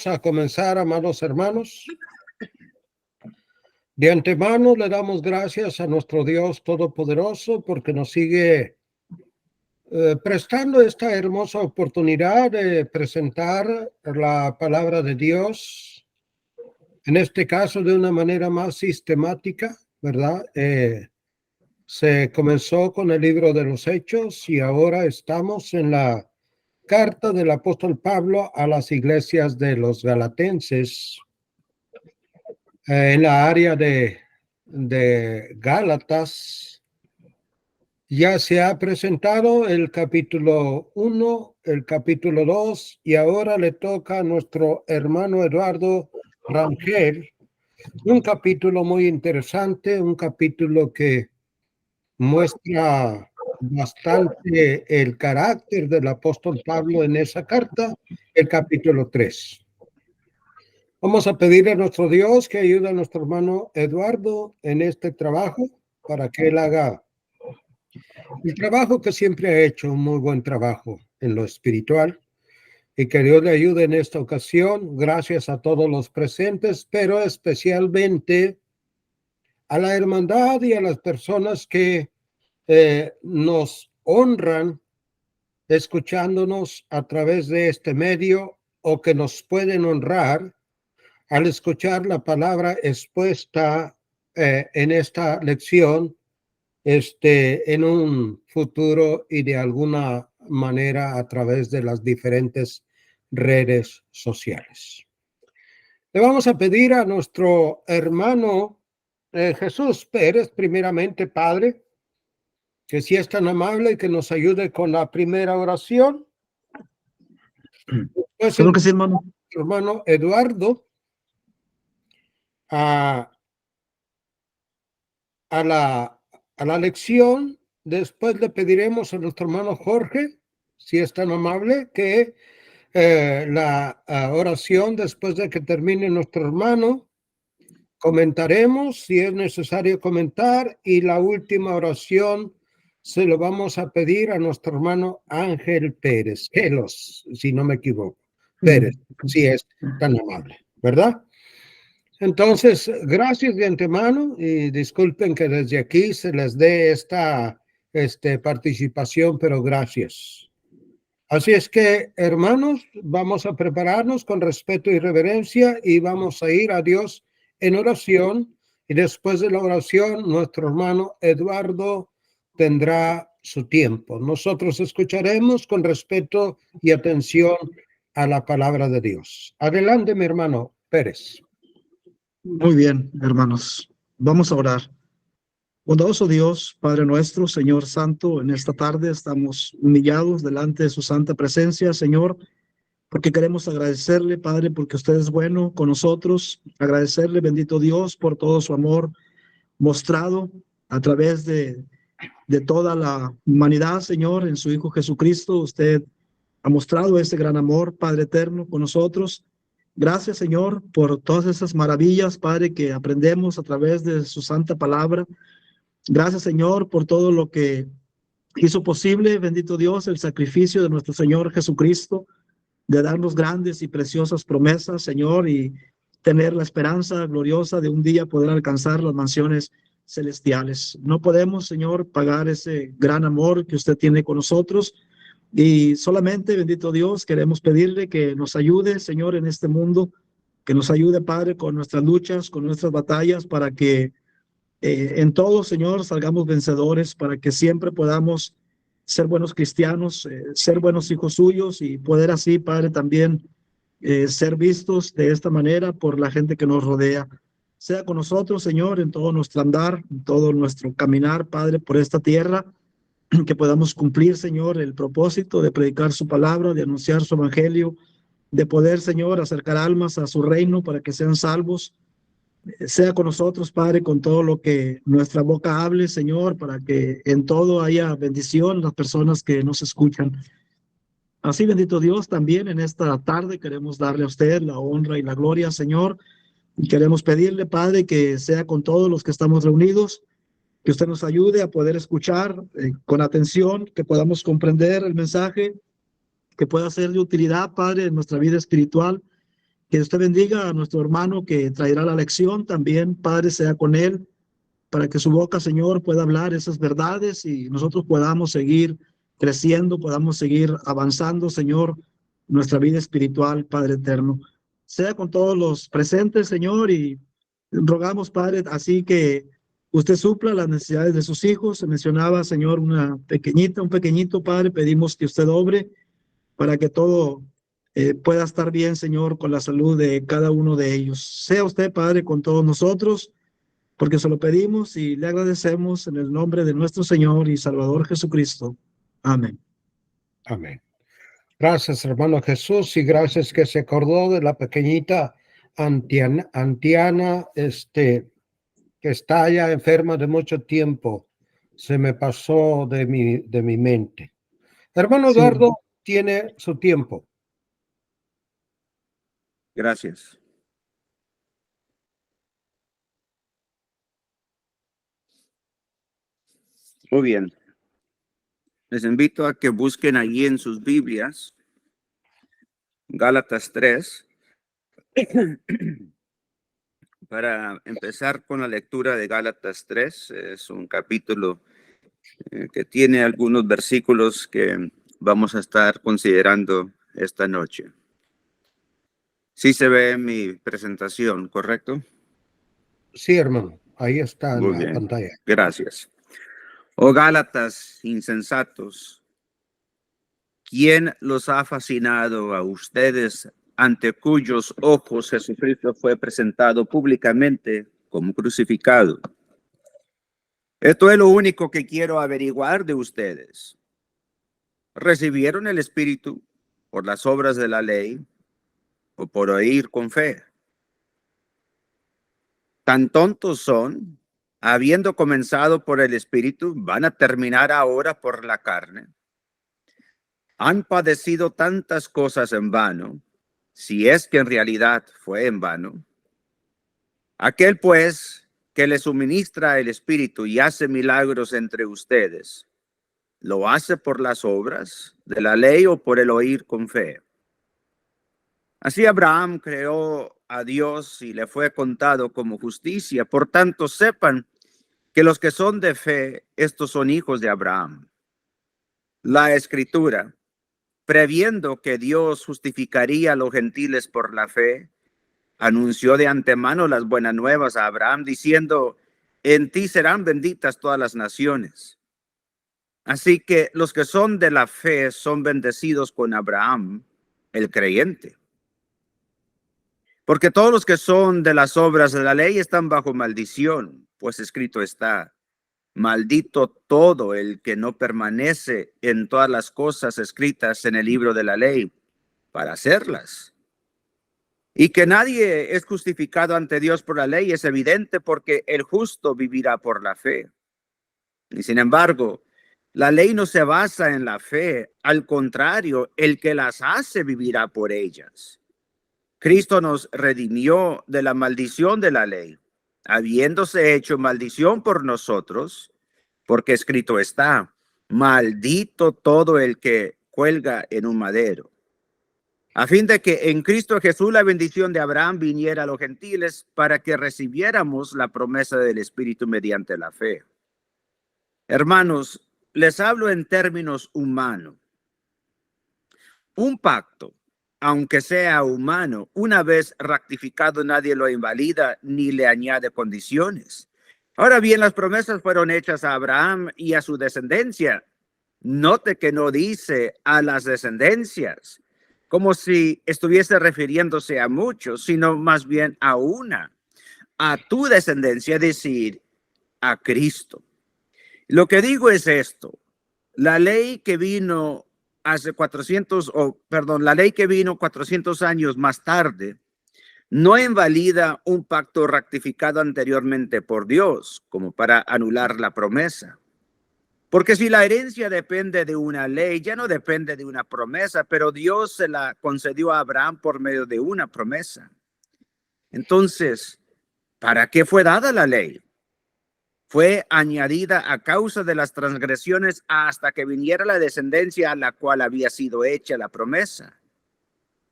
A comenzar, amados hermanos. De antemano le damos gracias a nuestro Dios Todopoderoso porque nos sigue prestando esta hermosa oportunidad de presentar la palabra de Dios, en este caso de una manera más sistemática, ¿verdad? Se comenzó con el libro de los Hechos y ahora estamos en la carta del apóstol Pablo a las iglesias de los Galatenses. En la área de Gálatas ya se ha presentado el capítulo 1, el capítulo 2 y ahora le toca a nuestro hermano Eduardo Rangel un capítulo muy interesante, un capítulo que muestra bastante el carácter del apóstol Pablo en esa carta, el capítulo 3. Vamos a pedirle a nuestro Dios que ayude a nuestro hermano Eduardo en este trabajo para que él haga el trabajo que siempre ha hecho, un muy buen trabajo en lo espiritual, y que Dios le ayude en esta ocasión. Gracias a todos los presentes, pero especialmente a la hermandad y a las personas que nos honran escuchándonos a través de este medio o que nos pueden honrar al escuchar la palabra expuesta en esta lección, en un futuro y de alguna manera a través de las diferentes redes sociales. Le vamos a pedir a nuestro hermano Jesús Pérez, primeramente, Padre, que si es tan amable y que nos ayude con la primera oración. Después, claro que sí, hermano. Hermano Eduardo, a la lección. Después le pediremos a nuestro hermano Jorge, si es tan amable, que la oración, después de que termine nuestro hermano, comentaremos si es necesario comentar, y la última oración se lo vamos a pedir a nuestro hermano Ángel Pérez, si no me equivoco, Pérez, si es tan amable, ¿verdad? Entonces, gracias de antemano y disculpen que desde aquí se les dé esta participación, pero gracias. Así es que, hermanos, vamos a prepararnos con respeto y reverencia y vamos a ir a Dios en oración, y después de la oración nuestro hermano Eduardo tendrá su tiempo. Nosotros escucharemos con respeto y atención a la palabra de Dios. Adelante, mi hermano Pérez. Muy bien, hermanos. Vamos a orar. Bondadoso Dios, Padre nuestro, Señor Santo, en esta tarde estamos humillados delante de su santa presencia, Señor, porque queremos agradecerle, Padre, porque usted es bueno con nosotros. Agradecerle, bendito Dios, por todo su amor mostrado a través de toda la humanidad, Señor, en su Hijo Jesucristo. Usted ha mostrado ese gran amor, Padre eterno, con nosotros. Gracias, Señor, por todas esas maravillas, Padre, que aprendemos a través de su santa palabra. Gracias, Señor, por todo lo que hizo posible, bendito Dios, el sacrificio de nuestro Señor Jesucristo, de darnos grandes y preciosas promesas, Señor, y tener la esperanza gloriosa de un día poder alcanzar las mansiones celestiales. No podemos, Señor, pagar ese gran amor que usted tiene con nosotros, y solamente, bendito Dios, queremos pedirle que nos ayude, Señor, en este mundo, que nos ayude, Padre, con nuestras luchas, con nuestras batallas, para que en todo, Señor, salgamos vencedores, para que siempre podamos ser buenos cristianos, ser buenos hijos suyos, y poder así, Padre, también ser vistos de esta manera por la gente que nos rodea. Sea con nosotros, Señor, en todo nuestro andar, en todo nuestro caminar, Padre, por esta tierra, que podamos cumplir, Señor, el propósito de predicar su palabra, de anunciar su evangelio, de poder, Señor, acercar almas a su reino para que sean salvos. Sea con nosotros, Padre, con todo lo que nuestra boca hable, Señor, para que en todo haya bendición las personas que nos escuchan. Así, bendito Dios, también en esta tarde queremos darle a usted la honra y la gloria, Señor, y queremos pedirle, Padre, que sea con todos los que estamos reunidos, que usted nos ayude a poder escuchar con atención, que podamos comprender el mensaje, que pueda ser de utilidad, Padre, en nuestra vida espiritual, Que usted bendiga a nuestro hermano que traerá la lección también. Padre, sea con él, para que su boca, Señor, pueda hablar esas verdades y nosotros podamos seguir creciendo, podamos seguir avanzando, Señor, nuestra vida espiritual, Padre eterno. Sea con todos los presentes, Señor, y rogamos, Padre, así que usted supla las necesidades de sus hijos. Se mencionaba, Señor, un pequeñito, Padre, pedimos que usted obre para que todo pueda estar bien, Señor, con la salud de cada uno de ellos. Sea usted, Padre, con todos nosotros, porque se lo pedimos y le agradecemos en el nombre de nuestro Señor y Salvador Jesucristo. Amén. Amén. Gracias, hermano Jesús, y gracias que se acordó de la pequeñita Antiana, que está ya enferma de mucho tiempo. Se me pasó de mi mente. Hermano Sí. Eduardo tiene su tiempo. Gracias. Muy bien. Les invito a que busquen allí en sus Biblias Gálatas 3 para empezar con la lectura de Gálatas 3. Es un capítulo que tiene algunos versículos que vamos a estar considerando esta noche. Sí se ve mi presentación, ¿correcto? Sí, hermano, ahí está en Muy la bien. pantalla. Gracias. Oh Gálatas insensatos, ¿quién los ha fascinado a ustedes, ante cuyos ojos Jesucristo fue presentado públicamente como crucificado? Esto es lo único que quiero averiguar de ustedes. ¿Recibieron el Espíritu por las obras de la ley o por oír con fe? ¿Tan tontos son? Habiendo comenzado por el Espíritu, ¿van a terminar ahora por la carne? Han padecido tantas cosas en vano, si es que en realidad fue en vano. Aquel pues que le suministra el Espíritu y hace milagros entre ustedes, ¿lo hace por las obras de la ley o por el oír con fe? Así Abraham creó a Dios y le fue contado como justicia. Por tanto, sepan que los que son de fe, estos son hijos de Abraham. La Escritura, previendo que Dios justificaría a los gentiles por la fe, anunció de antemano las buenas nuevas a Abraham, diciendo: en ti serán benditas todas las naciones. Así que los que son de la fe son bendecidos con Abraham, el creyente. Porque todos los que son de las obras de la ley están bajo maldición, pues escrito está: maldito todo el que no permanece en todas las cosas escritas en el libro de la ley para hacerlas. Y que nadie es justificado ante Dios por la ley es evidente, porque el justo vivirá por la fe. Y sin embargo, la ley no se basa en la fe. Al contrario, el que las hace vivirá por ellas. Cristo nos redimió de la maldición de la ley, habiéndose hecho maldición por nosotros, porque escrito está: maldito todo el que cuelga en un madero. A fin de que en Cristo Jesús la bendición de Abraham viniera a los gentiles, para que recibiéramos la promesa del Espíritu mediante la fe. Hermanos, les hablo en términos humanos. Un pacto, aunque sea humano, una vez ratificado, nadie lo invalida ni le añade condiciones. Ahora bien, las promesas fueron hechas a Abraham y a su descendencia. Note que no dice a las descendencias, como si estuviese refiriéndose a muchos, sino más bien a una, a tu descendencia, es decir, a Cristo. Lo que digo es esto: la ley que vino la ley que vino 400 años más tarde no invalida un pacto ratificado anteriormente por Dios como para anular la promesa. Porque si la herencia depende de una ley, ya no depende de una promesa, pero Dios se la concedió a Abraham por medio de una promesa. Entonces, ¿para qué fue dada la ley? Fue añadida a causa de las transgresiones hasta que viniera la descendencia a la cual había sido hecha la promesa.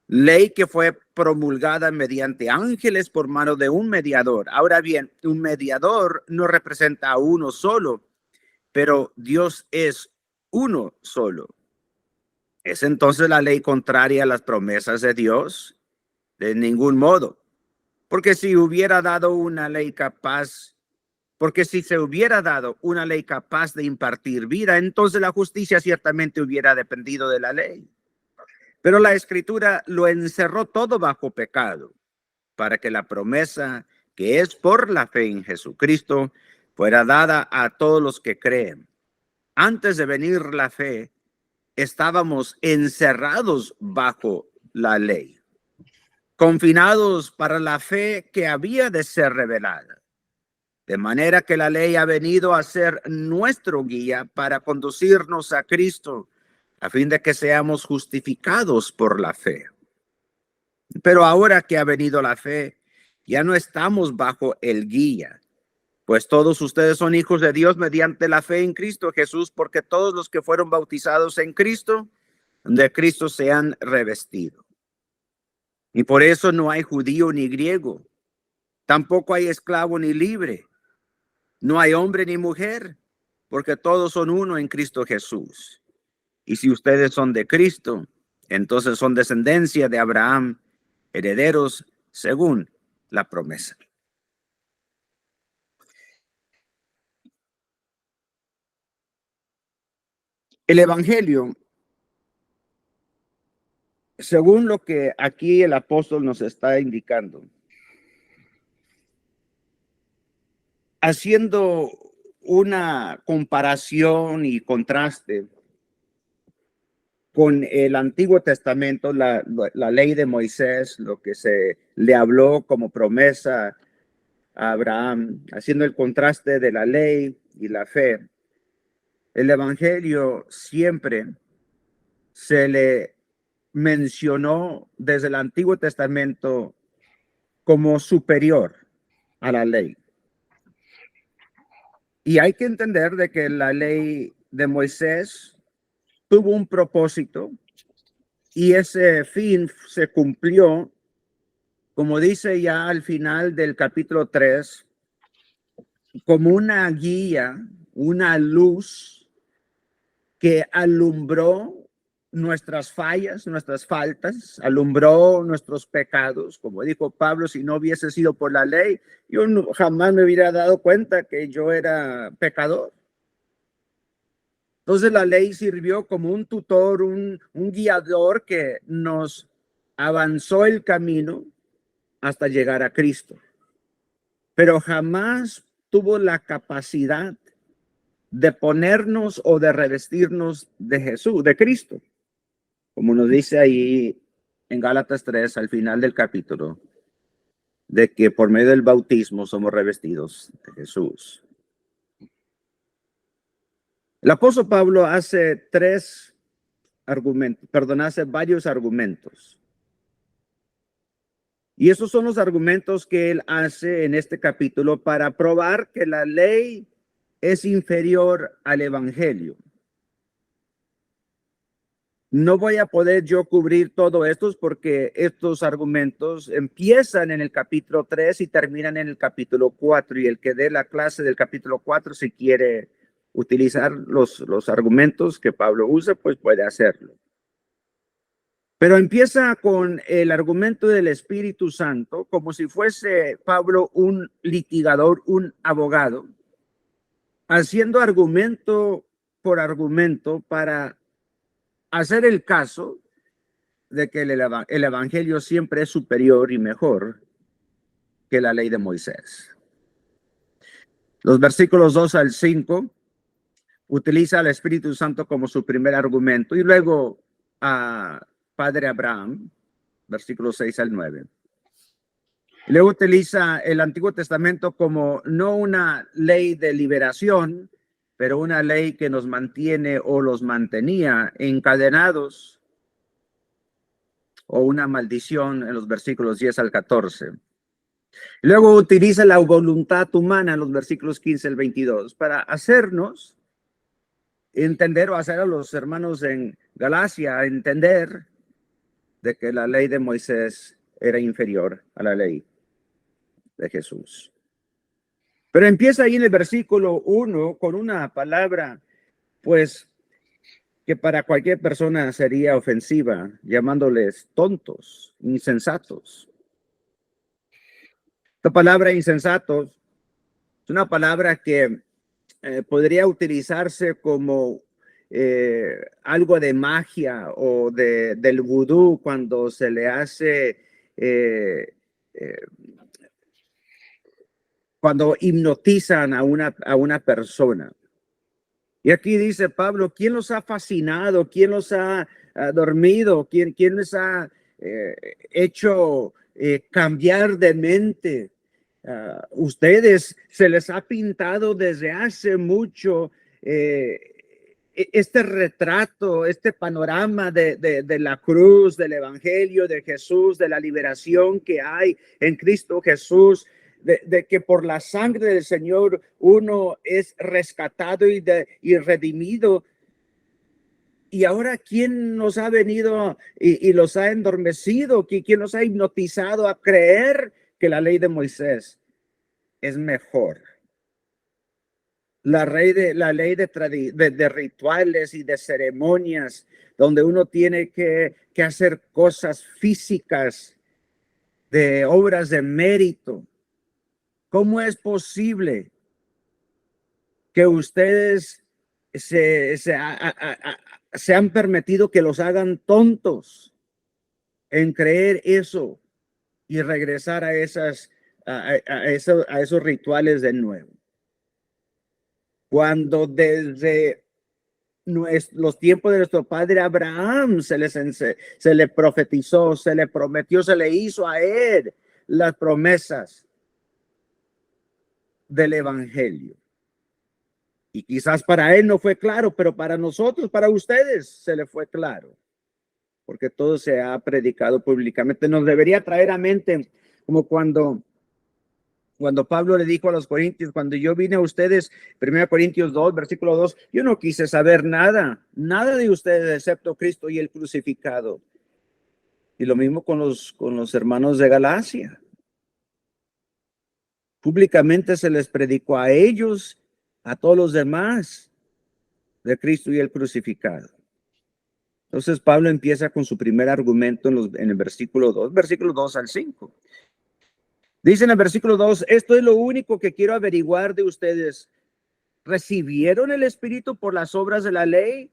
ley que fue promulgada mediante ángeles por mano de un mediador. Ahora bien, un mediador no representa a uno solo, pero Dios es uno solo. ¿Es entonces la ley contraria a las promesas de Dios? De ningún modo. Porque si se hubiera dado una ley capaz de impartir vida, entonces la justicia ciertamente hubiera dependido de la ley. Pero la Escritura lo encerró todo bajo pecado, para que la promesa que es por la fe en Jesucristo fuera dada a todos los que creen. Antes de venir la fe, estábamos encerrados bajo la ley, confinados para la fe que había de ser revelada. De manera que la ley ha venido a ser nuestro guía para conducirnos a Cristo, a fin de que seamos justificados por la fe. Pero ahora que ha venido la fe, ya no estamos bajo el guía, pues todos ustedes son hijos de Dios mediante la fe en Cristo Jesús, porque todos los que fueron bautizados en Cristo, de Cristo se han revestido. Y por eso no hay judío ni griego, tampoco hay esclavo ni libre, no hay hombre ni mujer, porque todos son uno en Cristo Jesús. Y si ustedes son de Cristo, entonces son descendencia de Abraham, herederos según la promesa. El Evangelio, según lo que aquí el apóstol nos está indicando, haciendo una comparación y contraste con el Antiguo Testamento, la ley de Moisés, lo que se le habló como promesa a Abraham, haciendo el contraste de la ley y la fe. El Evangelio siempre se le mencionó desde el Antiguo Testamento como superior a la ley. Y hay que entender de que la ley de Moisés tuvo un propósito y ese fin se cumplió, como dice ya al final del capítulo 3, como una guía, una luz que alumbró nuestras fallas, nuestras faltas, alumbró nuestros pecados. Como dijo Pablo, si no hubiese sido por la ley, yo jamás me hubiera dado cuenta que yo era pecador. Entonces la ley sirvió como un tutor, un guiador que nos avanzó el camino hasta llegar a Cristo. Pero jamás tuvo la capacidad de ponernos o de revestirnos de Jesús, de Cristo. Como nos dice ahí en Gálatas 3, al final del capítulo, de que por medio del bautismo somos revestidos de Jesús. El apóstol Pablo hace varios argumentos. Y esos son los argumentos que él hace en este capítulo para probar que la ley es inferior al evangelio. No voy a poder yo cubrir todo esto porque estos argumentos empiezan en el capítulo 3 y terminan en el capítulo 4. Y el que dé la clase del capítulo 4, si quiere utilizar los argumentos que Pablo usa, pues puede hacerlo. Pero empieza con el argumento del Espíritu Santo, como si fuese Pablo un litigador, un abogado, haciendo argumento por argumento para hacer el caso de que el evangelio siempre es superior y mejor que la ley de Moisés. Los versículos 2 al 5 utiliza al Espíritu Santo como su primer argumento y luego a Padre Abraham, versículos 6 al 9. Y luego utiliza el Antiguo Testamento como no una ley de liberación, pero una ley que nos mantiene o los mantenía encadenados, o una maldición en los versículos 10 al 14. Y luego utiliza la voluntad humana en los versículos 15 al 22 para hacernos entender o hacer a los hermanos en Galacia entender de que la ley de Moisés era inferior a la ley de Jesús. Pero empieza ahí en el versículo 1 con una palabra, pues, que para cualquier persona sería ofensiva, llamándoles tontos, insensatos. Esta palabra insensatos es una palabra que podría utilizarse como algo de magia o del vudú cuando se le hace, cuando hipnotizan a una persona. Y aquí dice Pablo, ¿quién los ha fascinado? ¿Quién los ha dormido? ¿Quién les ha hecho cambiar de mente? Ustedes se les ha pintado desde hace mucho este retrato, este panorama de la cruz, del evangelio de Jesús, de la liberación que hay en Cristo Jesús, de que por la sangre del Señor uno es rescatado y redimido. Y ahora, ¿quién nos ha venido y los ha endormecido? ¿Quién nos ha hipnotizado a creer que la ley de Moisés es mejor? La ley de rituales y de ceremonias, donde uno tiene que hacer cosas físicas, de obras de mérito. ¿Cómo es posible que ustedes se han permitido que los hagan tontos en creer eso y regresar a esos rituales de nuevo? Cuando desde los tiempos de nuestro padre Abraham se le profetizó, se le prometió, se le hizo a él las promesas del evangelio. Y quizás para él no fue claro, pero para nosotros, para ustedes, se le fue claro, porque todo se ha predicado públicamente. Nos debería traer a mente como cuando Pablo le dijo a los corintios, cuando yo vine a ustedes, 1 Corintios 2, versículo 2, yo no quise saber nada de ustedes excepto Cristo y el crucificado. Y lo mismo con los hermanos de Galacia. Públicamente se les predicó a ellos, a todos los demás, de Cristo y el crucificado. Entonces Pablo empieza con su primer argumento en el versículo 2 al 5. Dice en el versículo 2, esto es lo único que quiero averiguar de ustedes. ¿Recibieron el Espíritu por las obras de la ley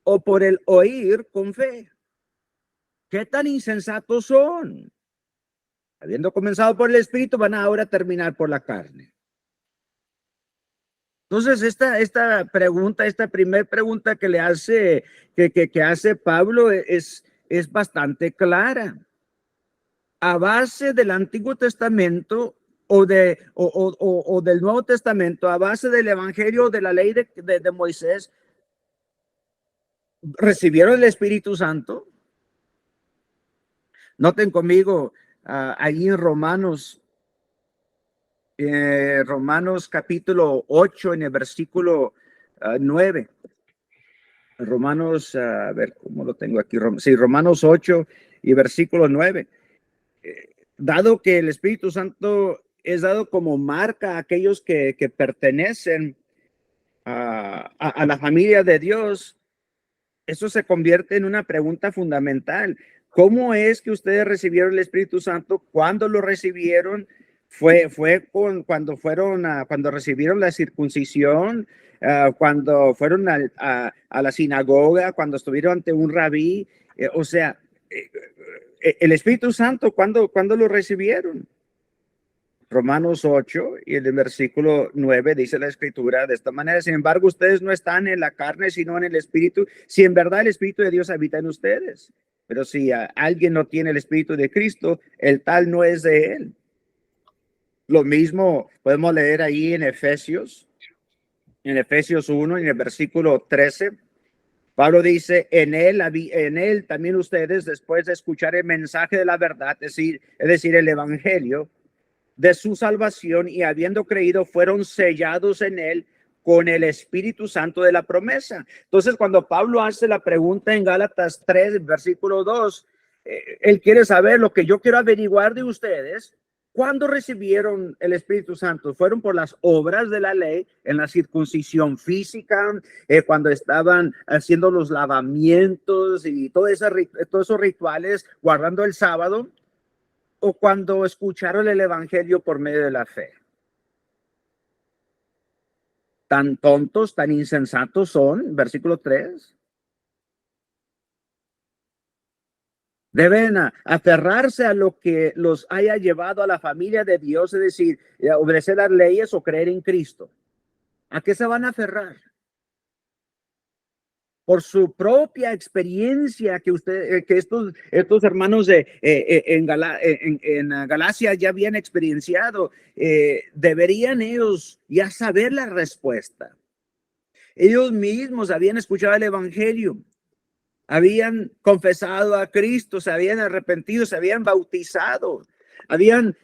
o por el oír con fe? ¿Qué tan insensatos son? Habiendo comenzado por el Espíritu, van a ahora terminar por la carne. Entonces, esta pregunta, esta primera pregunta que le hace, que hace Pablo es bastante clara. A base del Antiguo Testamento o del Nuevo Testamento, a base del Evangelio, de la ley de Moisés, ¿recibieron el Espíritu Santo? Noten conmigo allí en Romanos capítulo 8, en el versículo 9. Romanos, a ver cómo lo tengo aquí. Sí, Romanos 8 y versículo 9. Dado que el Espíritu Santo es dado como marca a aquellos que pertenecen a la familia de Dios, eso se convierte en una pregunta fundamental. ¿Cómo es que ustedes recibieron el Espíritu Santo? ¿Cuándo lo recibieron? ¿Fue cuando recibieron la circuncisión? ¿Cuando fueron a la sinagoga? ¿Cuando estuvieron ante un rabí? El Espíritu Santo, ¿cuándo lo recibieron? Romanos 8 y en el versículo 9 dice la Escritura de esta manera: sin embargo, ustedes no están en la carne, sino en el Espíritu, si en verdad el Espíritu de Dios habita en ustedes. Pero si alguien no tiene el Espíritu de Cristo, el tal no es de él. Lo mismo podemos leer ahí en Efesios 1, en el versículo 13. Pablo dice, en él también ustedes, después de escuchar el mensaje de la verdad, es decir, el evangelio de su salvación, y habiendo creído, fueron sellados en él con el Espíritu Santo de la promesa. Entonces, cuando Pablo hace la pregunta en Gálatas 3, versículo 2, él quiere saber lo que yo quiero averiguar de ustedes. ¿Cuándo recibieron el Espíritu Santo? ¿Fueron por las obras de la ley, en la circuncisión física, cuando estaban haciendo los lavamientos y todos esos rituales, guardando el sábado, o cuando escucharon el evangelio por medio de la fe? Tan tontos, tan insensatos son, versículo 3. Deben aferrarse a lo que los haya llevado a la familia de Dios, es decir, obedecer las leyes o creer en Cristo. ¿A qué se van a aferrar? Por su propia experiencia que estos hermanos en Galacia ya habían experienciado, deberían ellos ya saber la respuesta. Ellos mismos habían escuchado el evangelio, habían confesado a Cristo, se habían arrepentido, se habían bautizado, habían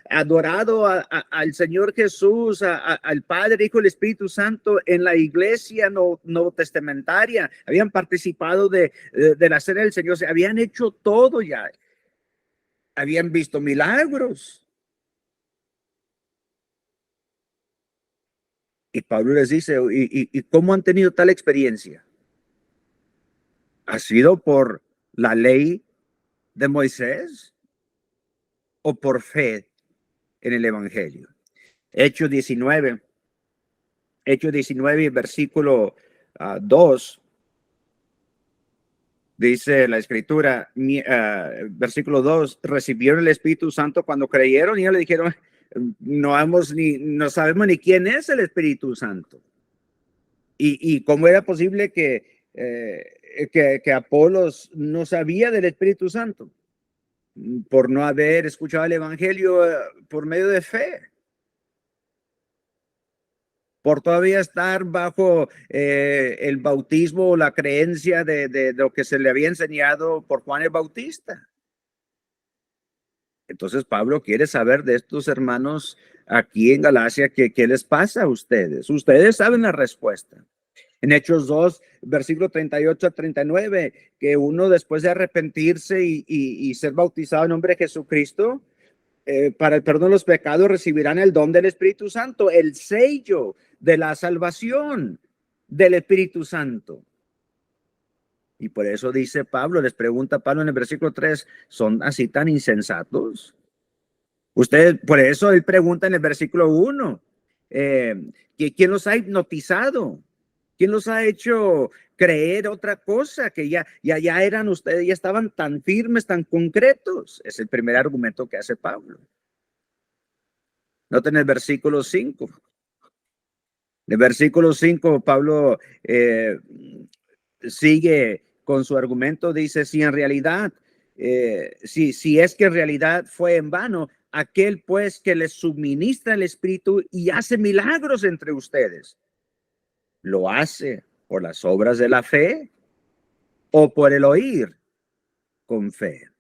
adorado al Señor Jesús, al Padre, Hijo y el Espíritu Santo en la iglesia no testamentaria, habían participado de la cena del Señor, se habían hecho todo ya, habían visto milagros. Y Pablo les dice, ¿y cómo han tenido tal experiencia? ¿Ha sido por la ley de Moisés o por fe en el evangelio? Hechos 19, versículo 2, dice la escritura, versículo 2, recibieron el Espíritu Santo cuando creyeron, y ellos le dijeron, no sabemos ni quién es el Espíritu Santo. Y cómo era posible que Apolos no sabía del Espíritu Santo, por no haber escuchado el evangelio por medio de fe, por todavía estar bajo el bautismo o la creencia de lo que se le había enseñado por Juan el Bautista. Entonces Pablo quiere saber de estos hermanos aquí en Galacia, ¿qué les pasa a ustedes? Ustedes saben la respuesta. En Hechos 2, versículo 38 a 39, que uno después de arrepentirse y ser bautizado en nombre de Jesucristo, para el perdón de los pecados recibirán el don del Espíritu Santo, el sello de la salvación del Espíritu Santo. Y por eso dice Pablo, les pregunta Pablo en el versículo 3, ¿son así tan insensatos? Ustedes, por eso él pregunta en el versículo 1, ¿quién los ha hipnotizado? ¿Quién los ha hecho creer otra cosa? Que ya eran ustedes, ya estaban tan firmes, tan concretos. Es el primer argumento que hace Pablo. Noten el versículo 5. En el versículo 5, Pablo sigue con su argumento. Dice, si en realidad, si es que en realidad fue en vano, aquel pues que les suministra el Espíritu y hace milagros entre ustedes, ¿lo hace por las obras de la fe o por el oír con fe?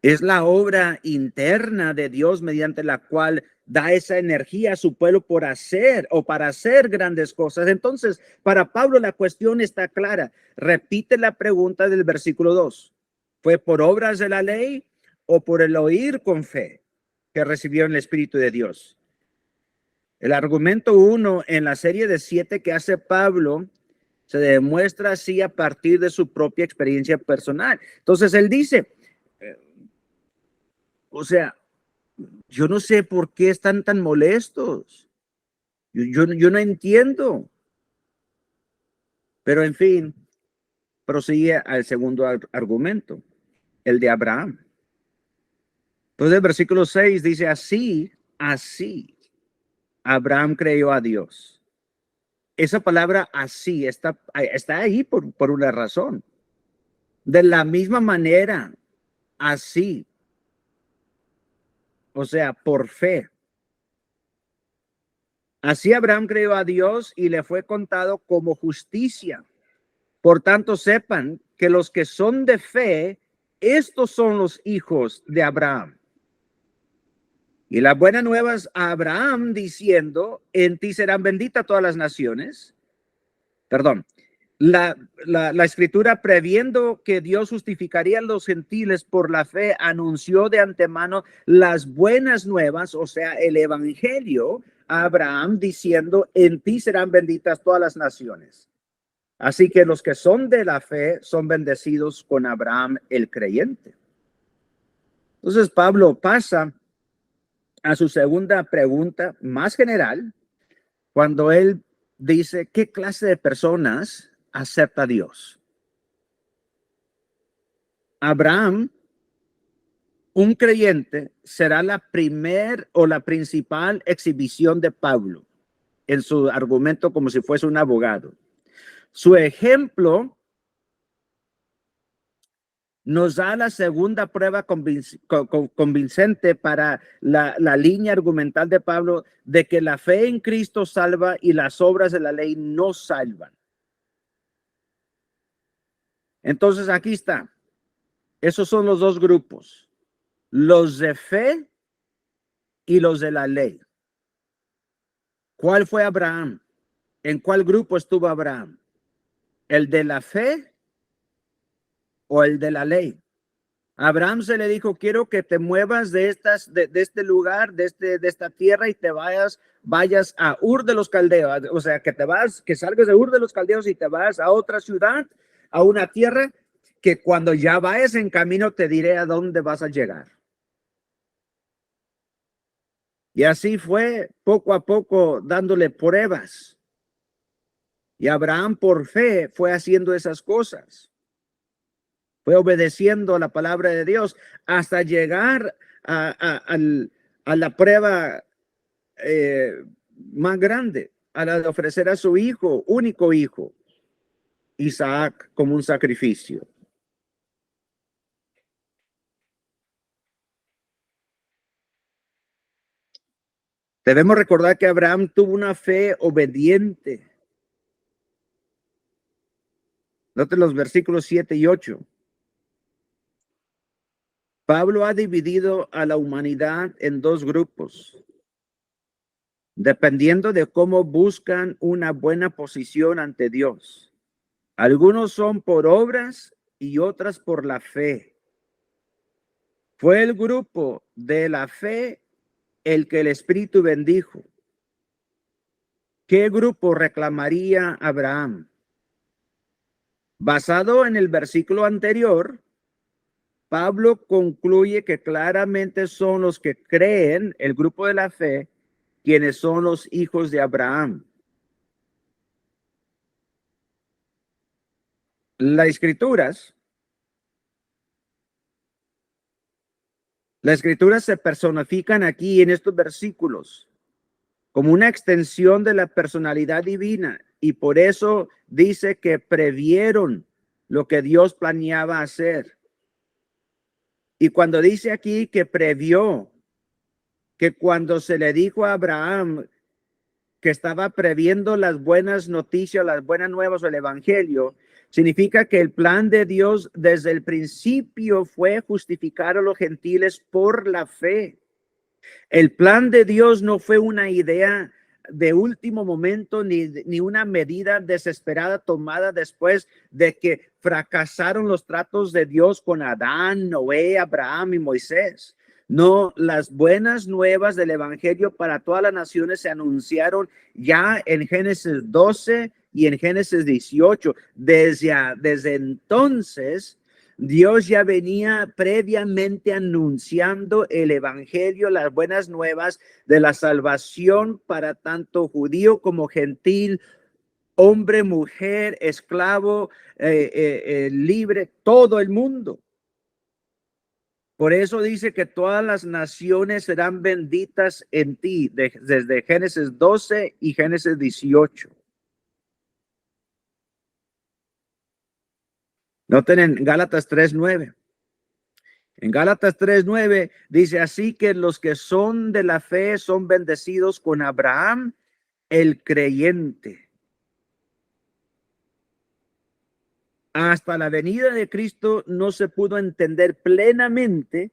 Es la obra interna de Dios mediante la cual da esa energía a su pueblo por hacer o para hacer grandes cosas. Entonces, para Pablo la cuestión está clara. Repite la pregunta del versículo 2. ¿Fue por obras de la ley o por el oír con fe que recibieron el Espíritu de Dios? El argumento 1 en la serie de 7 que hace Pablo se demuestra así a partir de su propia experiencia personal. Entonces él dice, yo no sé por qué están tan molestos. Yo no entiendo. Pero en fin, prosigue al segundo argumento, el de Abraham. Entonces el versículo 6 dice, así, Abraham creyó a Dios. Esa palabra así está ahí por una razón. De la misma manera, así. O sea, por fe. Así Abraham creyó a Dios y le fue contado como justicia. Por tanto, sepan que los que son de fe, estos son los hijos de Abraham. Y la buena nueva es a Abraham diciendo, en ti serán benditas todas las naciones. Perdón. la escritura, previendo que Dios justificaría a los gentiles por la fe, anunció de antemano las buenas nuevas, o sea, el evangelio a Abraham, diciendo: en ti serán benditas todas las naciones. Así que los que son de la fe son bendecidos con Abraham el creyente. Entonces Pablo pasa a su segunda pregunta más general, cuando él dice: ¿qué clase de personas acepta a Dios? Abraham, un creyente, será la primer o la principal exhibición de Pablo en su argumento, como si fuese un abogado. Su ejemplo nos da la segunda prueba convincente para la línea argumental de Pablo de que la fe en Cristo salva y las obras de la ley no salvan. Entonces aquí está. Esos son los dos grupos: los de fe y los de la ley. ¿Cuál fue Abraham? ¿En cuál grupo estuvo Abraham? ¿El de la fe o el de la ley? A Abraham se le dijo: quiero que te muevas de este lugar, de esta tierra, y te vayas a Ur de los Caldeos. O sea, que salgas de Ur de los Caldeos y te vas a otra ciudad, a una tierra que cuando ya vayas en camino te diré a dónde vas a llegar. Y así fue, poco a poco, dándole pruebas. Y Abraham, por fe, fue haciendo esas cosas. Fue obedeciendo a la palabra de Dios hasta llegar a la prueba más grande, a la de ofrecer a su hijo, único hijo, Isaac, como un sacrificio. Debemos recordar que Abraham tuvo una fe obediente. Noten los versículos 7 y 8. Pablo ha dividido a la humanidad en dos grupos, dependiendo de cómo buscan una buena posición ante Dios. Algunos son por obras y otras por la fe. Fue el grupo de la fe el que el Espíritu bendijo. ¿Qué grupo reclamaría Abraham? Basado en el versículo anterior, Pablo concluye que claramente son los que creen, el grupo de la fe, quienes son los hijos de Abraham. Las escrituras se personifican aquí en estos versículos como una extensión de la personalidad divina, y por eso dice que previeron lo que Dios planeaba hacer. Y cuando dice aquí que previó, que cuando se le dijo a Abraham que estaba previendo las buenas noticias, las buenas nuevas del evangelio, significa que el plan de Dios desde el principio fue justificar a los gentiles por la fe. El plan de Dios no fue una idea de último momento ni una medida desesperada tomada después de que fracasaron los tratos de Dios con Adán, Noé, Abraham y Moisés. No, las buenas nuevas del evangelio para todas las naciones se anunciaron ya en Génesis 12 y en Génesis 18. Desde entonces, Dios ya venía previamente anunciando el evangelio, las buenas nuevas de la salvación para tanto judío como gentil, hombre, mujer, esclavo, libre, todo el mundo. Por eso dice que todas las naciones serán benditas en ti, desde Génesis 12 y Génesis 18. Noten en Gálatas 3:9. En Gálatas 3:9 dice: así que los que son de la fe son bendecidos con Abraham, el creyente. Hasta la venida de Cristo no se pudo entender plenamente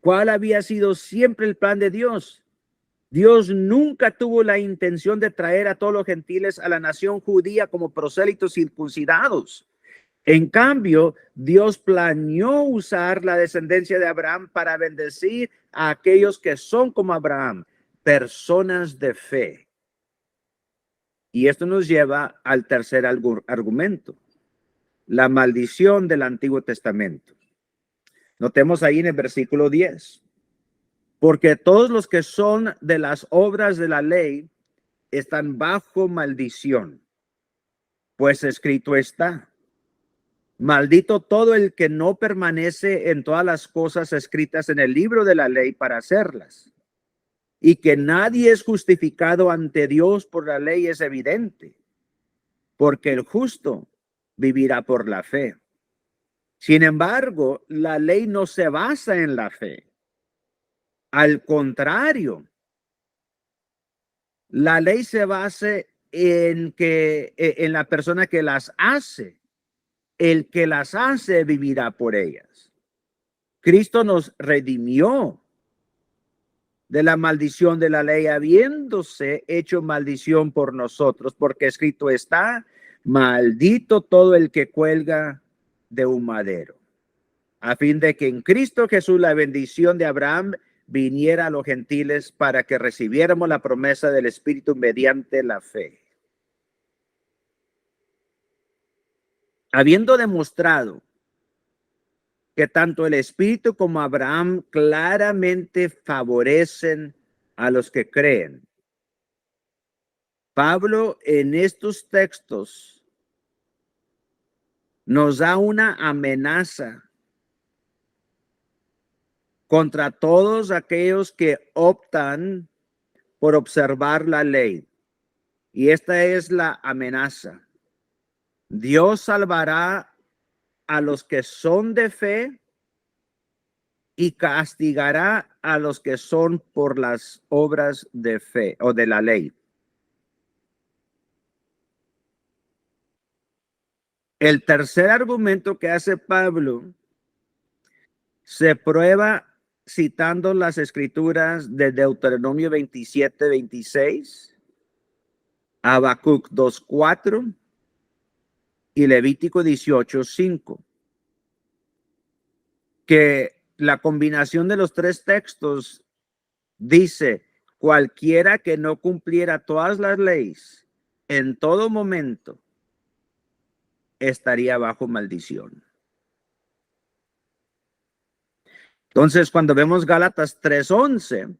cuál había sido siempre el plan de Dios. Dios nunca tuvo la intención de traer a todos los gentiles a la nación judía como prosélitos circuncidados. En cambio, Dios planeó usar la descendencia de Abraham para bendecir a aquellos que son como Abraham, personas de fe. Y esto nos lleva al tercer argumento, la maldición del Antiguo Testamento. Notemos ahí en el versículo 10. Porque todos los que son de las obras de la ley están bajo maldición. Pues escrito está: maldito todo el que no permanece en todas las cosas escritas en el libro de la ley para hacerlas. Y que nadie es justificado ante Dios por la ley es evidente, porque el justo vivirá por la fe. Sin embargo, la ley no se basa en la fe. Al contrario, la ley se basa en la persona que las hace. El que las hace vivirá por ellas. Cristo nos redimió de la maldición de la ley, habiéndose hecho maldición por nosotros, porque escrito está: maldito todo el que cuelga de un madero, a fin de que en Cristo Jesús la bendición de Abraham viniera a los gentiles para que recibiéramos la promesa del Espíritu mediante la fe. Habiendo demostrado que tanto el Espíritu como Abraham claramente favorecen a los que creen, Pablo en estos textos nos da una amenaza contra todos aquellos que optan por observar la ley. Y esta es la amenaza: Dios salvará a los que son de fe y castigará a los que son por las obras de fe o de la ley. El tercer argumento que hace Pablo se prueba citando las escrituras de Deuteronomio 27:26, Habacuc 2:4 y Levítico 18:5, que la combinación de los tres textos dice: cualquiera que no cumpliera todas las leyes en todo momento estaría bajo maldición. Entonces, cuando vemos Gálatas 3:11,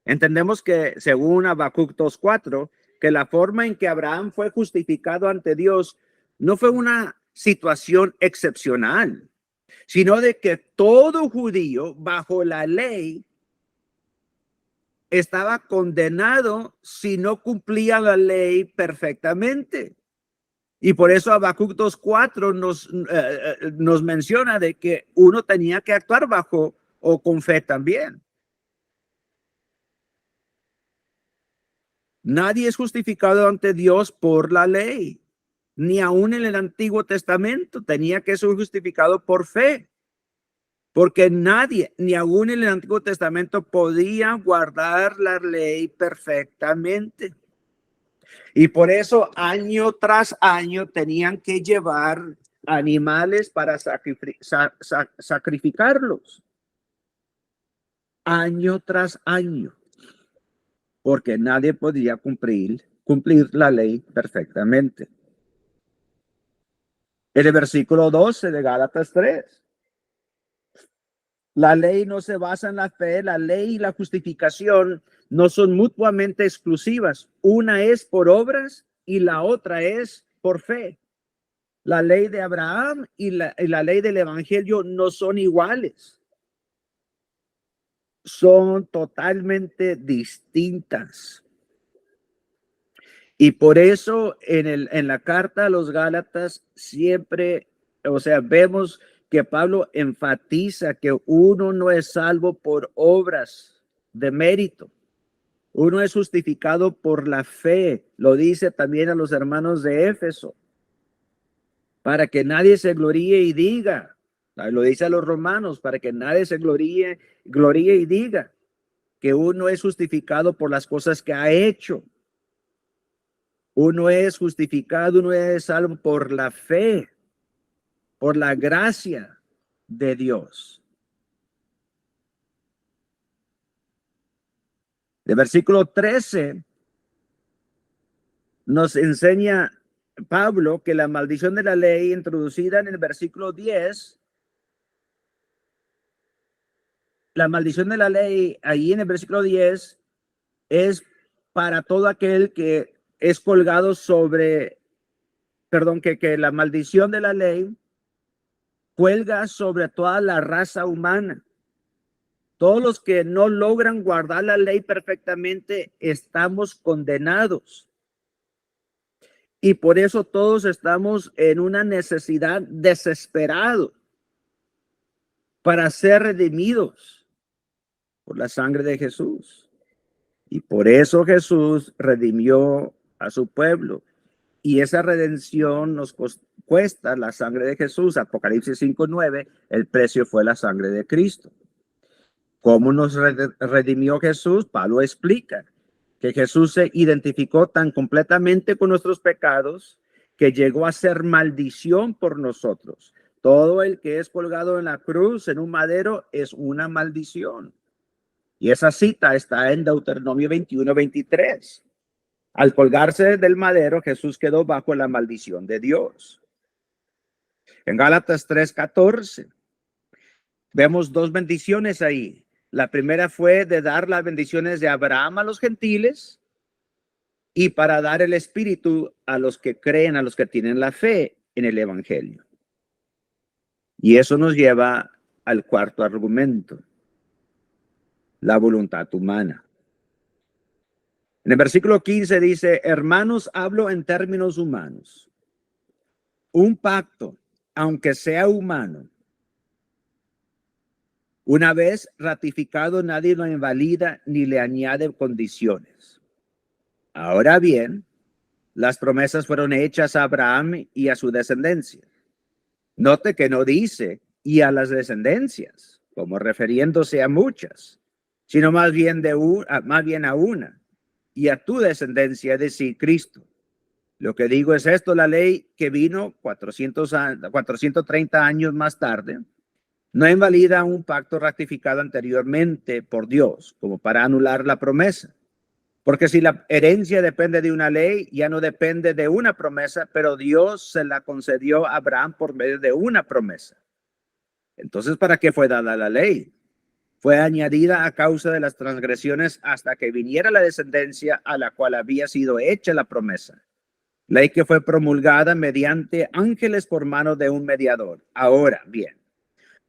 entendemos que según Habacuc 2:4, que la forma en que Abraham fue justificado ante Dios no fue una situación excepcional, sino de que todo judío bajo la ley estaba condenado si no cumplía la ley perfectamente. Y por eso Habacuc 2:4 nos menciona de que uno tenía que actuar bajo o con fe también. Nadie es justificado ante Dios por la ley, ni aún en el Antiguo Testamento tenía que ser justificado por fe, porque nadie, ni aún en el Antiguo Testamento, podía guardar la ley perfectamente. Y por eso año tras año tenían que llevar animales para sacrificarlos. Año tras año. Porque nadie podía cumplir la ley perfectamente. En el versículo 12 de Gálatas 3. La ley no se basa en la fe. La ley y la justificación no son mutuamente exclusivas. Una es por obras y la otra es por fe. La ley de Abraham y la ley del evangelio no son iguales. Son totalmente distintas. Y por eso en la carta a los Gálatas siempre, vemos que Pablo enfatiza que uno no es salvo por obras de mérito. Uno es justificado por la fe. Lo dice también a los hermanos de Éfeso. Para que nadie se gloríe y diga. Lo dice a los romanos, para que nadie se gloríe y diga que uno es justificado por las cosas que ha hecho. Uno es justificado, uno es salvo por la fe, por la gracia de Dios. El versículo 13 nos enseña Pablo que la maldición de la ley introducida en el versículo 10, la maldición de la ley ahí en el versículo 10 es para todo aquel que es colgado sobre, que la maldición de la ley cuelga sobre toda la raza humana. Todos los que no logran guardar la ley perfectamente estamos condenados. Y por eso todos estamos en una necesidad desesperada para ser redimidos por la sangre de Jesús. Y por eso Jesús redimió a su pueblo. Y esa redención nos cuesta la sangre de Jesús. Apocalipsis 5:9, el precio fue la sangre de Cristo. ¿Cómo nos redimió Jesús? Pablo explica que Jesús se identificó tan completamente con nuestros pecados que llegó a ser maldición por nosotros. Todo el que es colgado en la cruz, en un madero, es una maldición. Y esa cita está en Deuteronomio 21:23. Al colgarse del madero, Jesús quedó bajo la maldición de Dios. En Gálatas 3:14 vemos dos bendiciones ahí. La primera fue de dar las bendiciones de Abraham a los gentiles y para dar el espíritu a los que creen, a los que tienen la fe en el evangelio. Y eso nos lleva al cuarto argumento, la voluntad humana. En el versículo 15 dice, hermanos, hablo en términos humanos. Un pacto, aunque sea humano, una vez ratificado, nadie lo invalida ni le añade condiciones. Ahora bien, las promesas fueron hechas a Abraham y a su descendencia. Note que no dice y a las descendencias, como refiriéndose a muchas, sino más bien a una, y a tu descendencia, es decir, Cristo. Lo que digo es esto, la ley que vino 430 años más tarde, no invalida un pacto ratificado anteriormente por Dios, como para anular la promesa. Porque si la herencia depende de una ley, ya no depende de una promesa, pero Dios se la concedió a Abraham por medio de una promesa. Entonces, ¿para qué fue dada la ley? Fue añadida a causa de las transgresiones hasta que viniera la descendencia a la cual había sido hecha la promesa. Ley que fue promulgada mediante ángeles por mano de un mediador. Ahora bien,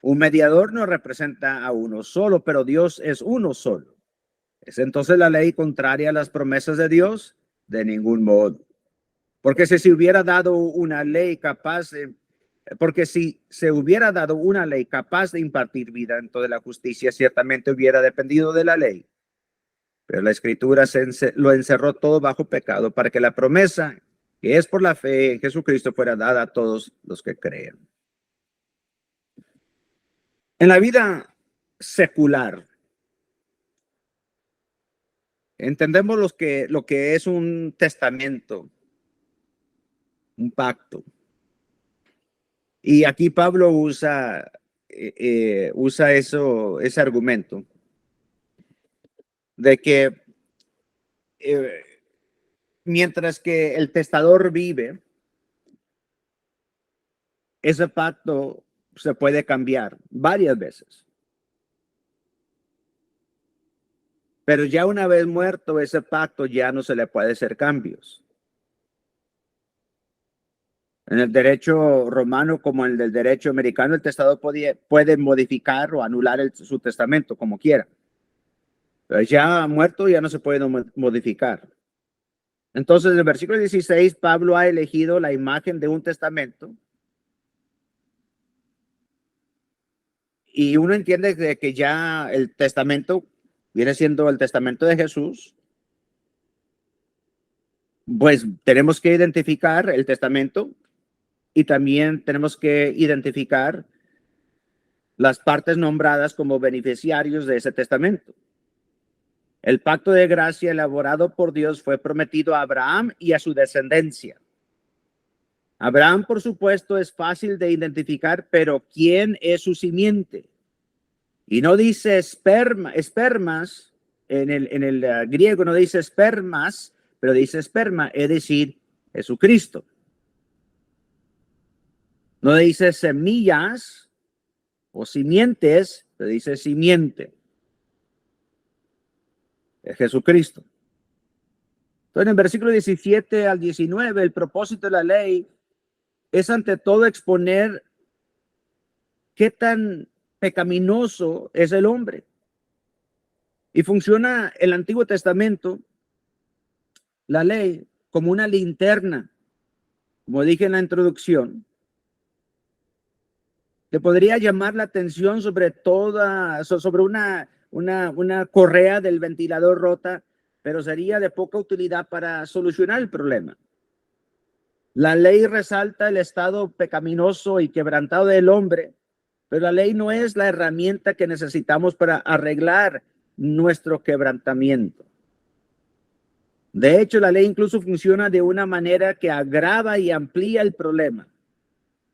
un mediador no representa a uno solo, pero Dios es uno solo. ¿Es entonces la ley contraria a las promesas de Dios? De ningún modo. Porque si se hubiera dado una ley capaz de impartir vida en toda la justicia, ciertamente hubiera dependido de la ley. Pero la Escritura lo encerró todo bajo pecado para que la promesa, que es por la fe en Jesucristo, fuera dada a todos los que creen. En la vida secular, entendemos lo que es un testamento, un pacto. Y aquí Pablo usa ese argumento de que mientras que el testador vive, ese pacto se puede cambiar varias veces. Pero ya una vez muerto ese pacto, ya no se le puede hacer cambios. En el derecho romano como en el derecho americano, el testador puede modificar o anular su testamento como quiera. Pero ya muerto ya no se puede modificar. Entonces, en el versículo 16, Pablo ha elegido la imagen de un testamento. Y uno entiende de que ya el testamento viene siendo el testamento de Jesús. Pues tenemos que identificar el testamento y también tenemos que identificar las partes nombradas como beneficiarios de ese testamento. El pacto de gracia elaborado por Dios fue prometido a Abraham y a su descendencia. Abraham, por supuesto, es fácil de identificar, pero ¿quién es su simiente? Y no dice espermas, en el griego no dice espermas, pero dice esperma, es decir, Jesucristo. No dice semillas o simientes, pero dice simiente. Es Jesucristo. Entonces, en el versículo 17 al 19, el propósito de la ley es ante todo exponer qué tan pecaminoso es el hombre. Y funciona el Antiguo Testamento, la ley, como una linterna, como dije en la introducción, que podría llamar la atención sobre una correa del ventilador rota, pero sería de poca utilidad para solucionar el problema. La ley resalta el estado pecaminoso y quebrantado del hombre, pero la ley no es la herramienta que necesitamos para arreglar nuestro quebrantamiento. De hecho, la ley incluso funciona de una manera que agrava y amplía el problema.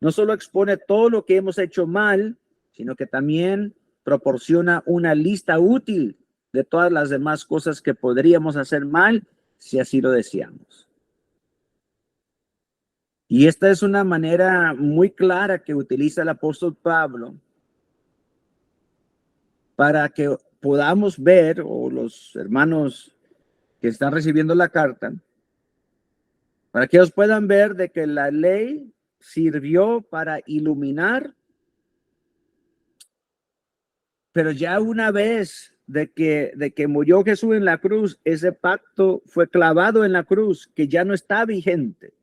No solo expone todo lo que hemos hecho mal, sino que también proporciona una lista útil de todas las demás cosas que podríamos hacer mal si así lo deseamos. Y esta es una manera muy clara que utiliza el apóstol Pablo para que podamos ver, o los hermanos que están recibiendo la carta, para que ellos puedan ver de que la ley sirvió para iluminar, pero ya una vez de que murió Jesús en la cruz, ese pacto fue clavado en la cruz, que ya no está vigente,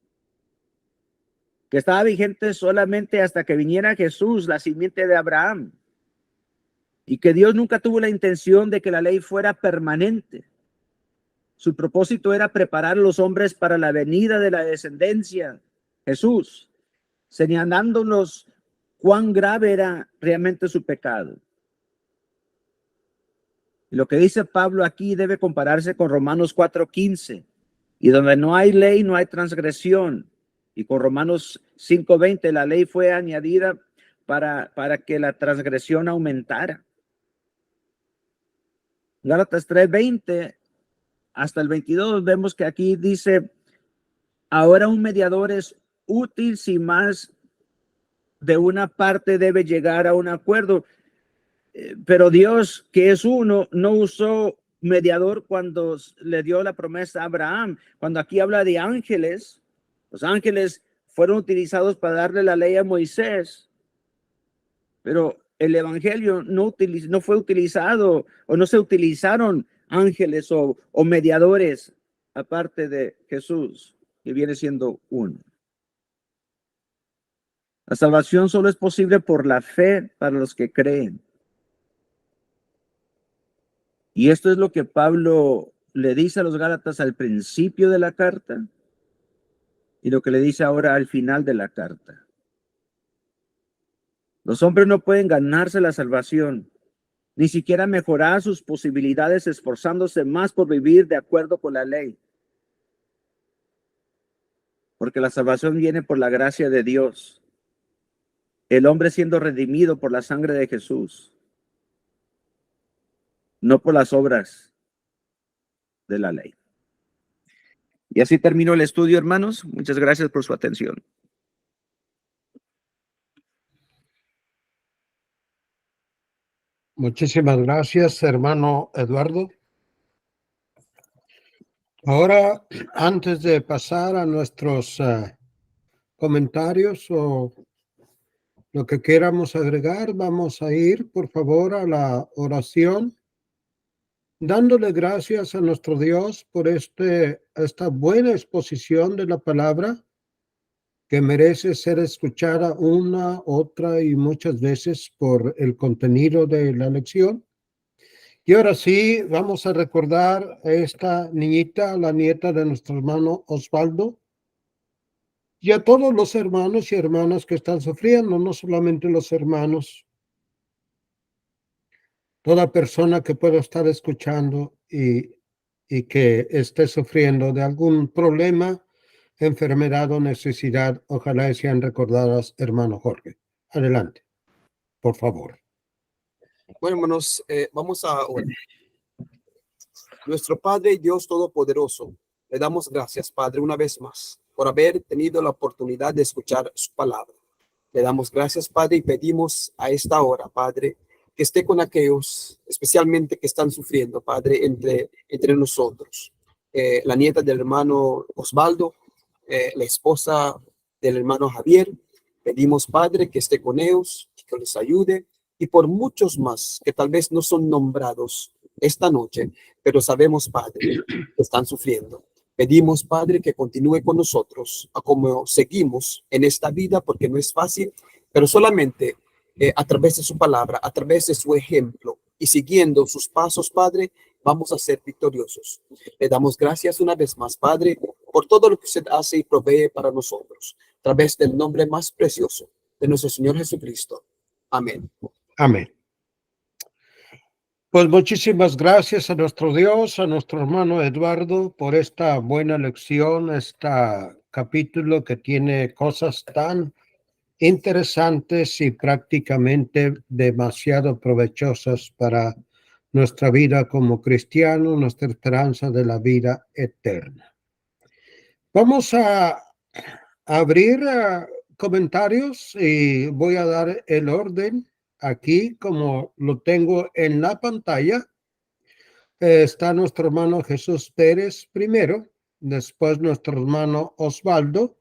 que estaba vigente solamente hasta que viniera Jesús, la simiente de Abraham, y que Dios nunca tuvo la intención de que la ley fuera permanente. Su propósito era preparar a los hombres para la venida de la descendencia, Jesús, señalándonos cuán grave era realmente su pecado. Y lo que dice Pablo aquí debe compararse con Romanos 4:15, y donde no hay ley, no hay transgresión. Y con Romanos 5:20, la ley fue añadida para que la transgresión aumentara. Gálatas 3:20 hasta el 22, vemos que aquí dice, ahora un mediador es útil si más de una parte debe llegar a un acuerdo. Pero Dios, que es uno, no usó mediador cuando le dio la promesa a Abraham. Cuando aquí habla de ángeles, los ángeles fueron utilizados para darle la ley a Moisés, pero el evangelio no fue utilizado, o no se utilizaron ángeles o mediadores aparte de Jesús, que viene siendo uno. La salvación solo es posible por la fe para los que creen. Y esto es lo que Pablo le dice a los Gálatas al principio de la carta y lo que le dice ahora al final de la carta. Los hombres no pueden ganarse la salvación, ni siquiera mejorar sus posibilidades esforzándose más por vivir de acuerdo con la ley. Porque la salvación viene por la gracia de Dios. El hombre siendo redimido por la sangre de Jesús, no por las obras de la ley. Y así termino el estudio, hermanos. Muchas gracias por su atención. Muchísimas gracias, hermano Eduardo. Ahora, antes de pasar a nuestros comentarios o lo que queramos agregar, vamos a ir, por favor, a la oración, dándole gracias a nuestro Dios por esta buena exposición de la palabra, que merece ser escuchada una, otra y muchas veces por el contenido de la lección. Y ahora sí, vamos a recordar a esta niñita, la nieta de nuestro hermano Osvaldo, y a todos los hermanos y hermanas que están sufriendo, no solamente los hermanos. toda persona que pueda estar escuchando y que esté sufriendo de algún problema, enfermedad o necesidad, ojalá sean recordadas, hermano Jorge. Adelante, por favor. Bueno, hermanos, vamos a orar. Nuestro Padre y Dios Todopoderoso, le damos gracias, Padre, una vez más, por haber tenido la oportunidad de escuchar su palabra. Le damos gracias, Padre, y pedimos a esta hora, Padre, que esté con aquellos, especialmente que están sufriendo, Padre, entre nosotros. La nieta del hermano Osvaldo, la esposa del hermano Javier. Pedimos, Padre, que esté con ellos, que les ayude, y por muchos más que tal vez no son nombrados esta noche, pero sabemos, Padre, que están sufriendo. Pedimos, Padre, que continúe con nosotros a como seguimos en esta vida, porque no es fácil, pero solamente a través de su palabra, a través de su ejemplo y siguiendo sus pasos, Padre, vamos a ser victoriosos. Le damos gracias una vez más, Padre, por todo lo que usted hace y provee para nosotros, a través del nombre más precioso de nuestro Señor Jesucristo. Amén. Amén. Pues muchísimas gracias a nuestro Dios, a nuestro hermano Eduardo, por esta buena lección, este capítulo que tiene cosas tan interesantes y prácticamente demasiado provechosas para nuestra vida como cristianos, nuestra esperanza de la vida eterna. Vamos a abrir comentarios y voy a dar el orden aquí como lo tengo en la pantalla. Está nuestro hermano Jesús Pérez primero, después nuestro hermano Osvaldo,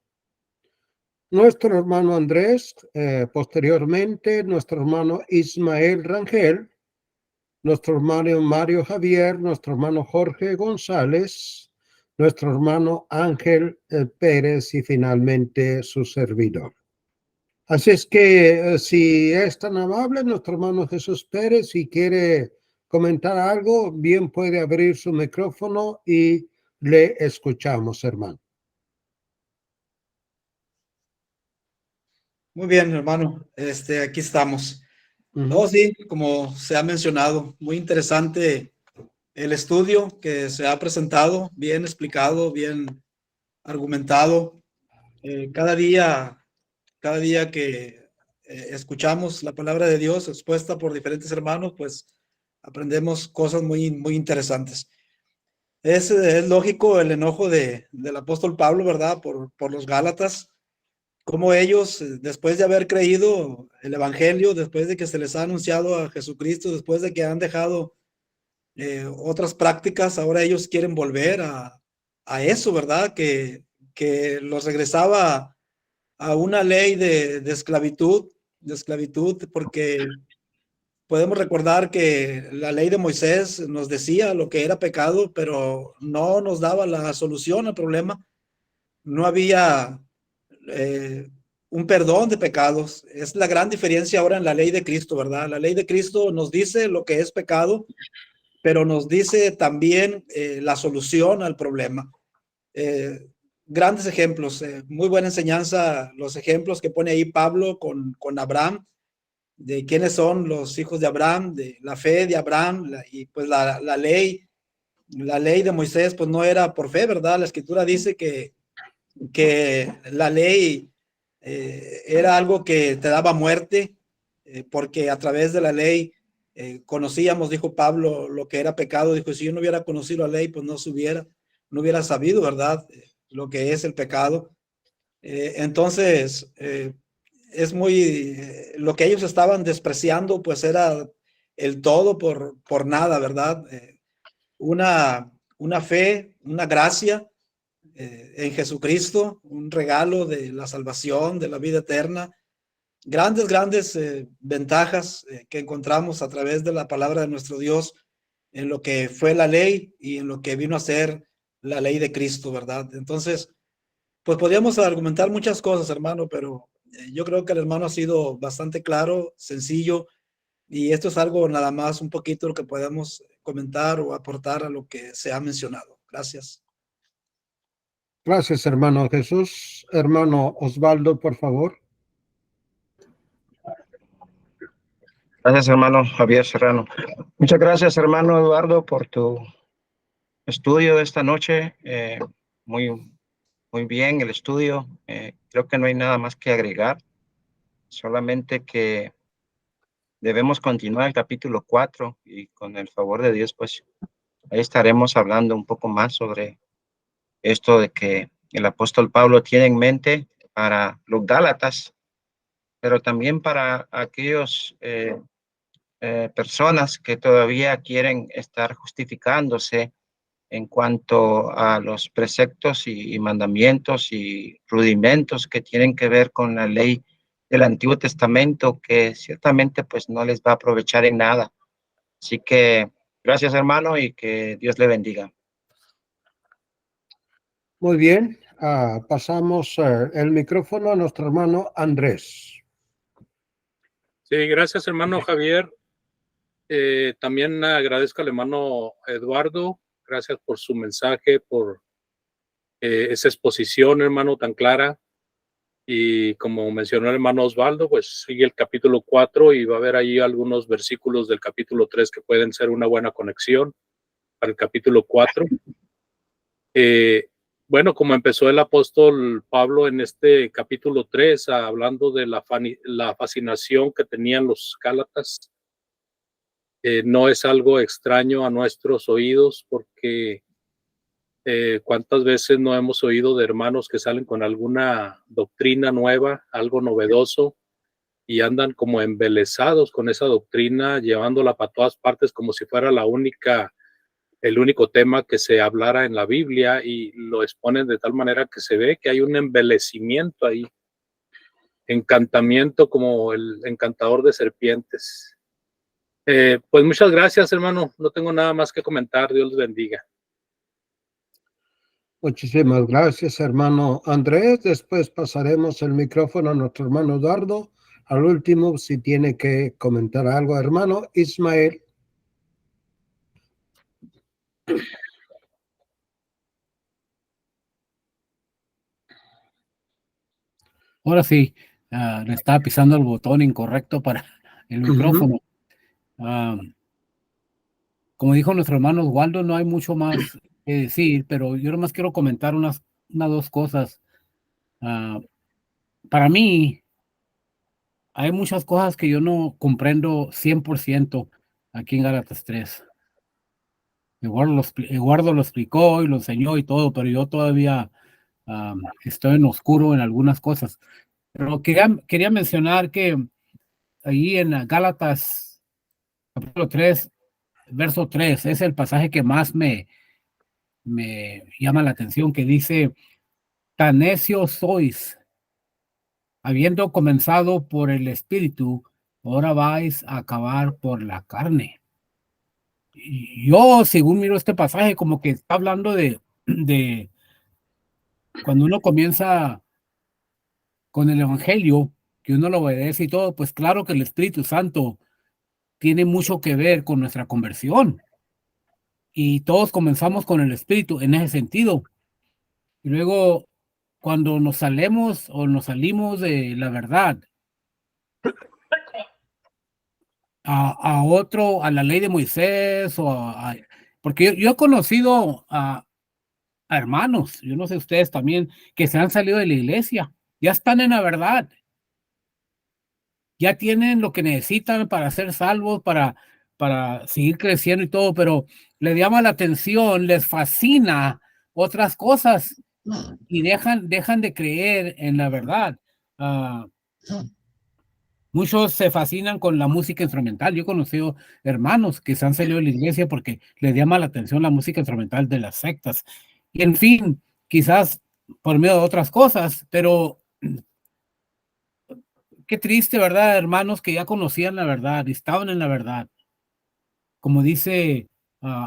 nuestro hermano Andrés, posteriormente nuestro hermano Ismael Rangel, nuestro hermano Mario Javier, nuestro hermano Jorge González, nuestro hermano Ángel Pérez y finalmente su servidor. Así es que si es tan amable nuestro hermano Jesús Pérez, si quiere comentar algo, bien puede abrir su micrófono y le escuchamos, hermano. Muy bien, hermano. Aquí estamos. No, sí, como se ha mencionado, muy interesante el estudio que se ha presentado, bien explicado, bien argumentado. Cada día que escuchamos la palabra de Dios expuesta por diferentes hermanos, pues aprendemos cosas muy, muy interesantes. Es lógico el enojo del apóstol Pablo, ¿verdad? Por los Gálatas, como ellos, después de haber creído el evangelio, después de que se les ha anunciado a Jesucristo, después de que han dejado otras prácticas, ahora ellos quieren volver a eso, ¿verdad? Que los regresaba a una ley de esclavitud, porque podemos recordar que la ley de Moisés nos decía lo que era pecado, pero no nos daba la solución al problema. No había un perdón de pecados. Es la gran diferencia ahora en la ley de Cristo, ¿verdad? La ley de Cristo nos dice lo que es pecado, pero nos dice también la solución al problema. Grandes ejemplos, muy buena enseñanza, los ejemplos que pone ahí Pablo con Abraham, de quiénes son los hijos de Abraham, de la fe de Abraham, y pues la ley de Moisés pues no era por fe, ¿verdad? La escritura dice que la ley era algo que te daba muerte, porque a través de la ley conocíamos, dijo Pablo, lo que era pecado. Dijo, si yo no hubiera conocido la ley, pues no hubiera sabido, ¿verdad? Lo que es el pecado. Entonces, es muy, lo que ellos estaban despreciando, pues era el todo por nada, ¿verdad? Una fe, una gracia en Jesucristo, un regalo de la salvación, de la vida eterna. Grandes ventajas que encontramos a través de la palabra de nuestro Dios en lo que fue la ley y en lo que vino a ser la ley de Cristo, ¿verdad? Entonces, pues podríamos argumentar muchas cosas, hermano, pero yo creo que el hermano ha sido bastante claro, sencillo, y esto es algo nada más un poquito lo que podemos comentar o aportar a lo que se ha mencionado. Gracias. Gracias, hermano Jesús. Hermano Osvaldo, por favor. Gracias, hermano Javier Serrano. Muchas gracias, hermano Eduardo, por tu estudio de esta noche. Muy, muy bien el estudio. Creo que no hay nada más que agregar, solamente que debemos continuar el capítulo 4 y con el favor de Dios, pues ahí estaremos hablando un poco más sobre esto de que el apóstol Pablo tiene en mente para los Gálatas, pero también para aquellos personas que todavía quieren estar justificándose en cuanto a los preceptos y mandamientos y rudimentos que tienen que ver con la ley del Antiguo Testamento, que ciertamente pues no les va a aprovechar en nada. Así que gracias, hermano, y que Dios le bendiga. Muy bien, pasamos el micrófono a nuestro hermano Andrés. Sí, gracias, hermano Javier. También agradezco al hermano Eduardo. Gracias por su mensaje, por esa exposición, hermano, tan clara. Y como mencionó el hermano Osvaldo, pues sigue el capítulo 4 y va a haber ahí algunos versículos del capítulo 3 que pueden ser una buena conexión para el capítulo 4. Bueno, como empezó el apóstol Pablo en este capítulo 3, hablando de la fascinación que tenían los Gálatas, no es algo extraño a nuestros oídos, porque cuántas veces no hemos oído de hermanos que salen con alguna doctrina nueva, algo novedoso, y andan como embelesados con esa doctrina, llevándola para todas partes como si fuera el único tema que se hablara en la Biblia, y lo exponen de tal manera que se ve que hay un embelecimiento ahí, encantamiento como el encantador de serpientes. Pues muchas gracias, hermano. No tengo nada más que comentar. Dios les bendiga. Muchísimas gracias, hermano Andrés. Después pasaremos el micrófono a nuestro hermano Eduardo. Al último, si tiene que comentar algo, hermano Ismael. Ahora sí, le estaba pisando el botón incorrecto para el micrófono. Como dijo nuestro hermano Osvaldo, no hay mucho más que decir, pero yo nomás quiero comentar unas dos cosas. Para mí, hay muchas cosas que yo no comprendo 100% aquí en Gálatas 3. Eduardo lo explicó y lo enseñó y todo, pero yo todavía estoy en oscuro en algunas cosas. Pero quería mencionar que ahí en Gálatas, capítulo 3, verso 3, es el pasaje que más me llama la atención, que dice: tan necios sois, habiendo comenzado por el Espíritu, ahora vais a acabar por la carne. Y yo, según miro este pasaje, como que está hablando de cuando uno comienza con el Evangelio, que uno lo obedece y todo, pues claro que el Espíritu Santo tiene mucho que ver con nuestra conversión. Y todos comenzamos con el Espíritu en ese sentido. Y luego, cuando nos salimos de la verdad a la ley de Moisés, porque yo he conocido a hermanos, yo no sé ustedes también, que se han salido de la iglesia, ya están en la verdad, ya tienen lo que necesitan para ser salvos, para seguir creciendo y todo, pero les llama la atención, les fascina otras cosas y dejan de creer en la verdad. Muchos se fascinan con la música instrumental. Yo he conocido hermanos que se han salido de la iglesia porque les llama la atención la música instrumental de las sectas. Y en fin, quizás por medio de otras cosas, pero qué triste, ¿verdad? Hermanos que ya conocían la verdad, estaban en la verdad. Como dice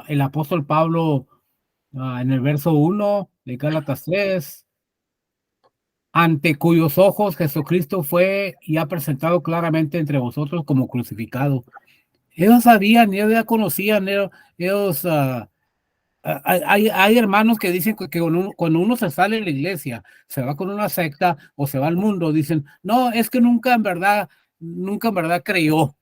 el apóstol Pablo en el verso 1 de Gálatas 3, ante cuyos ojos Jesucristo fue y ha presentado claramente entre vosotros como crucificado. Ellos sabían, ellos ya conocían, ellos hay hermanos que dicen que cuando uno se sale de la iglesia, se va con una secta o se va al mundo, dicen, no, es que nunca en verdad creyó.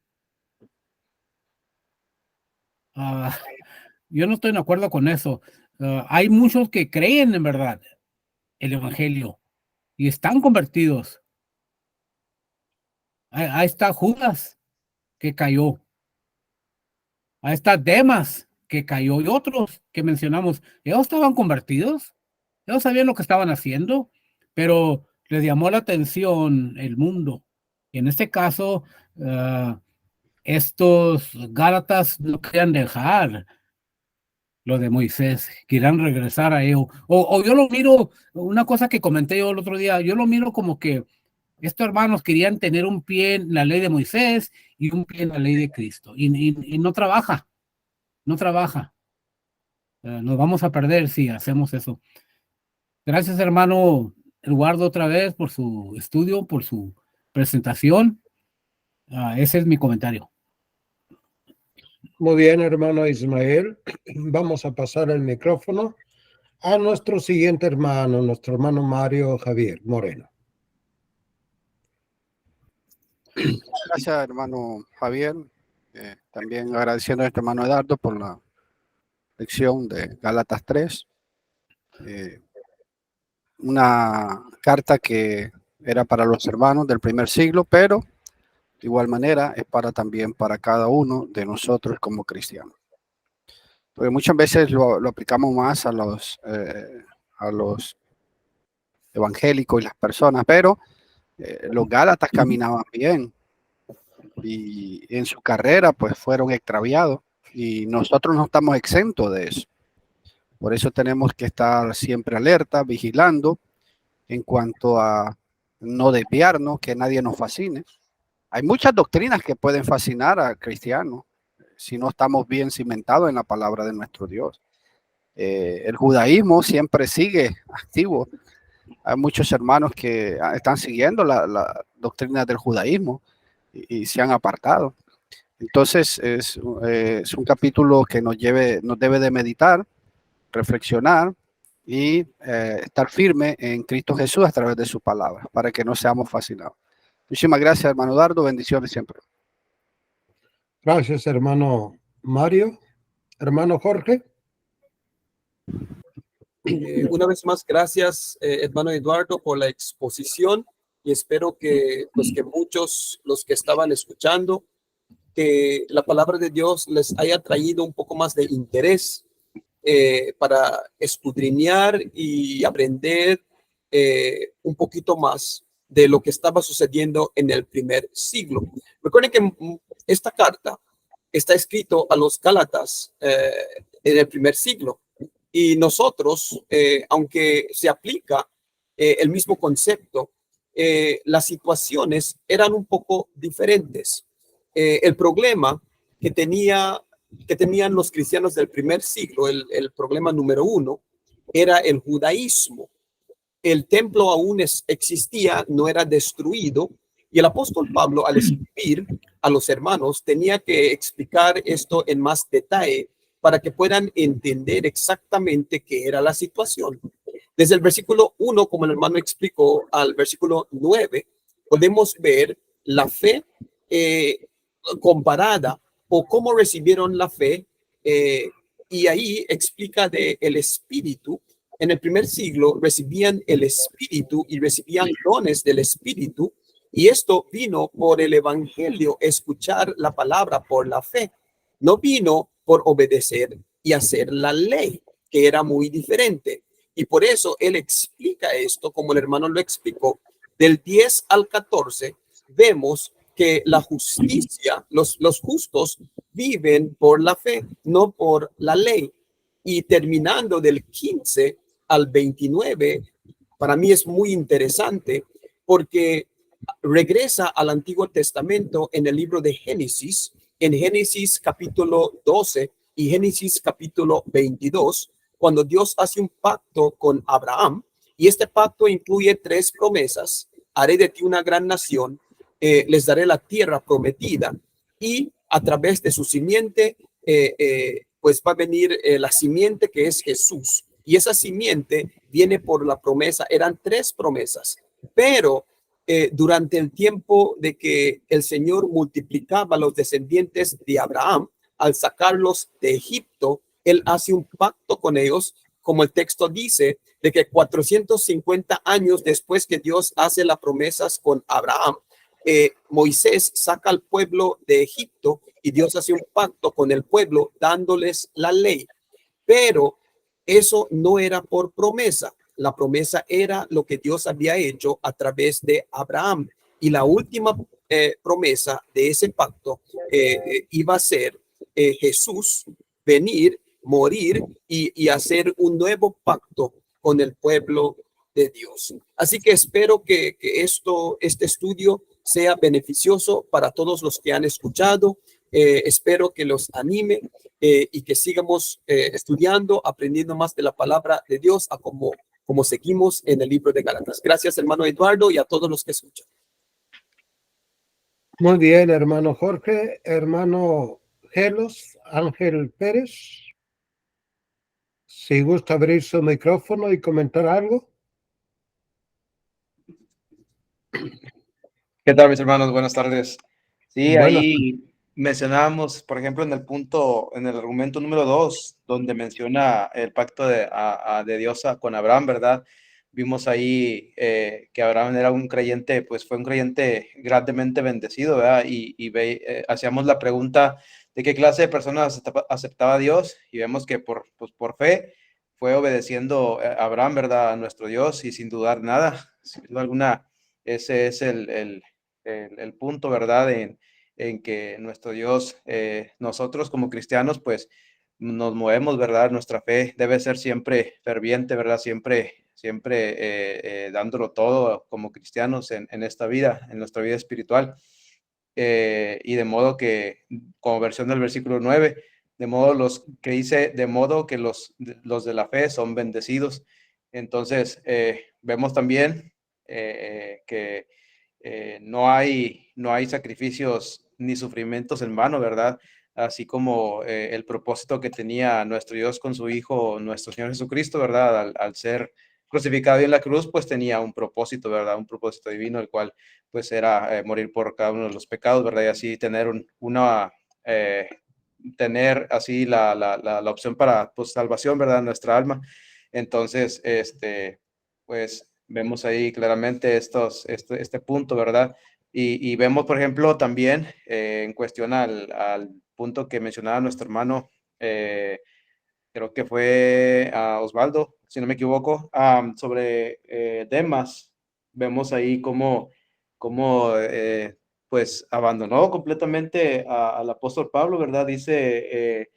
Yo no estoy de acuerdo con eso. Hay muchos que creen en verdad el evangelio y están convertidos. Ahí está Judas que cayó. Ahí está Demas que cayó y otros que mencionamos. Ellos estaban convertidos. Ellos sabían lo que estaban haciendo, pero les llamó la atención el mundo. Y en este caso, estos Gálatas no querían dejar lo de Moisés, quieran regresar a ello. O yo lo miro, una cosa que comenté yo el otro día, yo lo miro como que estos hermanos querían tener un pie en la ley de Moisés y un pie en la ley de Cristo. Y no trabaja, no trabaja. Nos vamos a perder si hacemos eso. Gracias, hermano Eduardo, otra vez por su estudio, por su presentación. Ese es mi comentario. Muy bien, hermano Ismael. Vamos a pasar el micrófono a nuestro siguiente hermano, nuestro hermano Mario Javier Moreno. Gracias, hermano Javier. También agradeciendo a este hermano Eduardo por la lección de Gálatas 3. Una carta que era para los hermanos del primer siglo, pero de igual manera es también para cada uno de nosotros como cristianos. Porque muchas veces lo aplicamos más a los evangélicos y las personas, pero los Gálatas caminaban bien y en su carrera pues fueron extraviados y nosotros no estamos exentos de eso. Por eso tenemos que estar siempre alerta, vigilando en cuanto a no desviarnos, que nadie nos fascine. Hay muchas doctrinas que pueden fascinar a cristianos si no estamos bien cimentados en la palabra de nuestro Dios. El judaísmo siempre sigue activo. Hay muchos hermanos que están siguiendo la doctrina del judaísmo y se han apartado. Entonces es un capítulo que nos debe de meditar, reflexionar y estar firme en Cristo Jesús a través de su palabra, para que no seamos fascinados. Muchísimas gracias, hermano Eduardo. Bendiciones siempre. Gracias, hermano Mario. Hermano Jorge. Una vez más, gracias, hermano Eduardo, por la exposición y espero que, pues, que muchos, los que estaban escuchando, que la palabra de Dios les haya traído un poco más de interés para escudriñar y aprender un poquito más de lo que estaba sucediendo en el primer siglo. Recuerden que esta carta está escrito a los Gálatas en el primer siglo y nosotros, aunque se aplica el mismo concepto, las situaciones eran un poco diferentes. El problema que tenían los cristianos del primer siglo, el problema número uno, era el judaísmo. El templo aún existía, no era destruido, y el apóstol Pablo, al escribir a los hermanos, tenía que explicar esto en más detalle para que puedan entender exactamente qué era la situación. Desde el versículo 1, como el hermano explicó, al versículo 9, podemos ver la fe comparada o cómo recibieron la fe, y ahí explica de el Espíritu. En el primer siglo recibían el Espíritu y recibían dones del Espíritu, y esto vino por el Evangelio, escuchar la palabra por la fe. No vino por obedecer y hacer la ley, que era muy diferente. Y por eso él explica esto, como el hermano lo explicó, del 10 al 14, vemos que la justicia, los justos viven por la fe, no por la ley. Y terminando del 15 al 29, para mí es muy interesante porque regresa al Antiguo Testamento en el libro de Génesis, en Génesis capítulo 12 y Génesis capítulo 22, cuando Dios hace un pacto con Abraham, y este pacto incluye 3 promesas: haré de ti una gran nación, les daré la tierra prometida, y a través de su simiente, pues va a venir la simiente que es Jesús. Y esa simiente viene por la promesa. Eran 3 promesas, pero durante el tiempo de que el Señor multiplicaba los descendientes de Abraham, al sacarlos de Egipto, él hace un pacto con ellos, como el texto dice, de que 450 años después que Dios hace las promesas con Abraham, Moisés saca al pueblo de Egipto y Dios hace un pacto con el pueblo dándoles la ley. Pero eso no era por promesa. La promesa era lo que Dios había hecho a través de Abraham. Y la última promesa de ese pacto iba a ser Jesús venir, morir y hacer un nuevo pacto con el pueblo de Dios. Así que espero que este estudio sea beneficioso para todos los que han escuchado. Espero que los anime y que sigamos estudiando, aprendiendo más de la palabra de Dios a como seguimos en el libro de Gálatas. Gracias, hermano Eduardo, y a todos los que escuchan. Muy bien, hermano Jorge. Hermano Gelos, Ángel Pérez, si gusta abrir su micrófono y comentar algo. ¿Qué tal, mis hermanos? Buenas tardes. Sí, Buenas. ahí mencionábamos, por ejemplo, en el argumento número 2, donde menciona el pacto de Dios con Abraham, ¿verdad? Vimos ahí que Abraham era un creyente, pues fue un creyente grandemente bendecido, ¿verdad? Hacíamos la pregunta de qué clase de personas aceptaba a Dios, y vemos que por fe fue obedeciendo a Abraham, ¿verdad? A nuestro Dios, y sin dudar nada, sin duda alguna, ese es el punto, ¿verdad? En que nuestro Dios, nosotros como cristianos, pues nos movemos, ¿verdad? Nuestra fe debe ser siempre ferviente, ¿verdad? Siempre dándolo todo como cristianos en esta vida, en nuestra vida espiritual. Y de modo que, como versión del versículo 9, de modo que los de la fe son bendecidos. Entonces, vemos también que no hay sacrificios ni sufrimientos en vano, ¿verdad? Así como el propósito que tenía nuestro Dios con su Hijo, nuestro Señor Jesucristo, ¿verdad? Al ser crucificado en la cruz, pues tenía un propósito, ¿verdad? Un propósito divino, el cual pues era morir por cada uno de los pecados, ¿verdad? Y así tener tener así la opción para pues salvación, ¿verdad? Nuestra alma. Entonces, pues vemos ahí claramente este punto, ¿verdad? Y vemos, por ejemplo, también en cuestión al punto que mencionaba nuestro hermano, creo que fue a Osvaldo, si no me equivoco, sobre Demas. Vemos ahí cómo pues abandonó completamente al apóstol Pablo, ¿verdad? Dice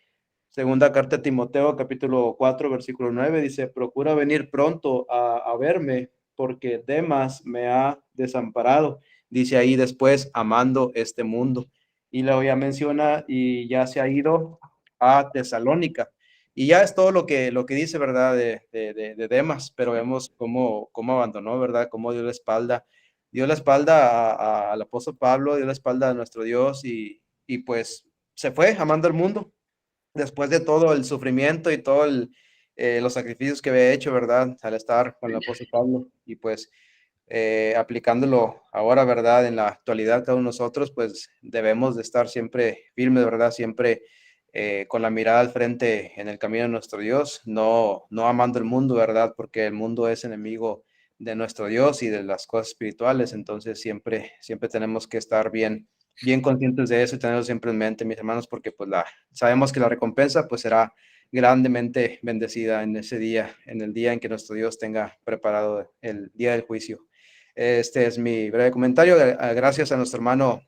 segunda carta a Timoteo, capítulo 4, versículo 9, dice, procura venir pronto a verme, porque Demas me ha desamparado. Dice ahí después, amando este mundo. Y luego ya menciona, y ya se ha ido a Tesalónica. Y ya es todo lo que dice, ¿verdad? De Demas, pero vemos cómo abandonó, ¿verdad? Cómo dio la espalda. Dio la espalda al apóstol Pablo, dio la espalda a nuestro Dios y pues se fue amando el mundo después de todo el sufrimiento y todos los sacrificios que había hecho, ¿verdad? Al estar con el apóstol Pablo y pues aplicándolo ahora, ¿verdad? En la actualidad, cada uno de nosotros, pues debemos de estar siempre firmes, ¿verdad? Siempre con la mirada al frente en el camino de nuestro Dios, no amando el mundo, ¿verdad? Porque el mundo es enemigo de nuestro Dios y de las cosas espirituales, entonces siempre tenemos que estar bien conscientes de eso y tenerlo siempre en mente, mis hermanos, porque pues sabemos que la recompensa pues será grandemente bendecida en ese día, en el día en que nuestro Dios tenga preparado el día del juicio. Este es mi breve comentario. Gracias a nuestro hermano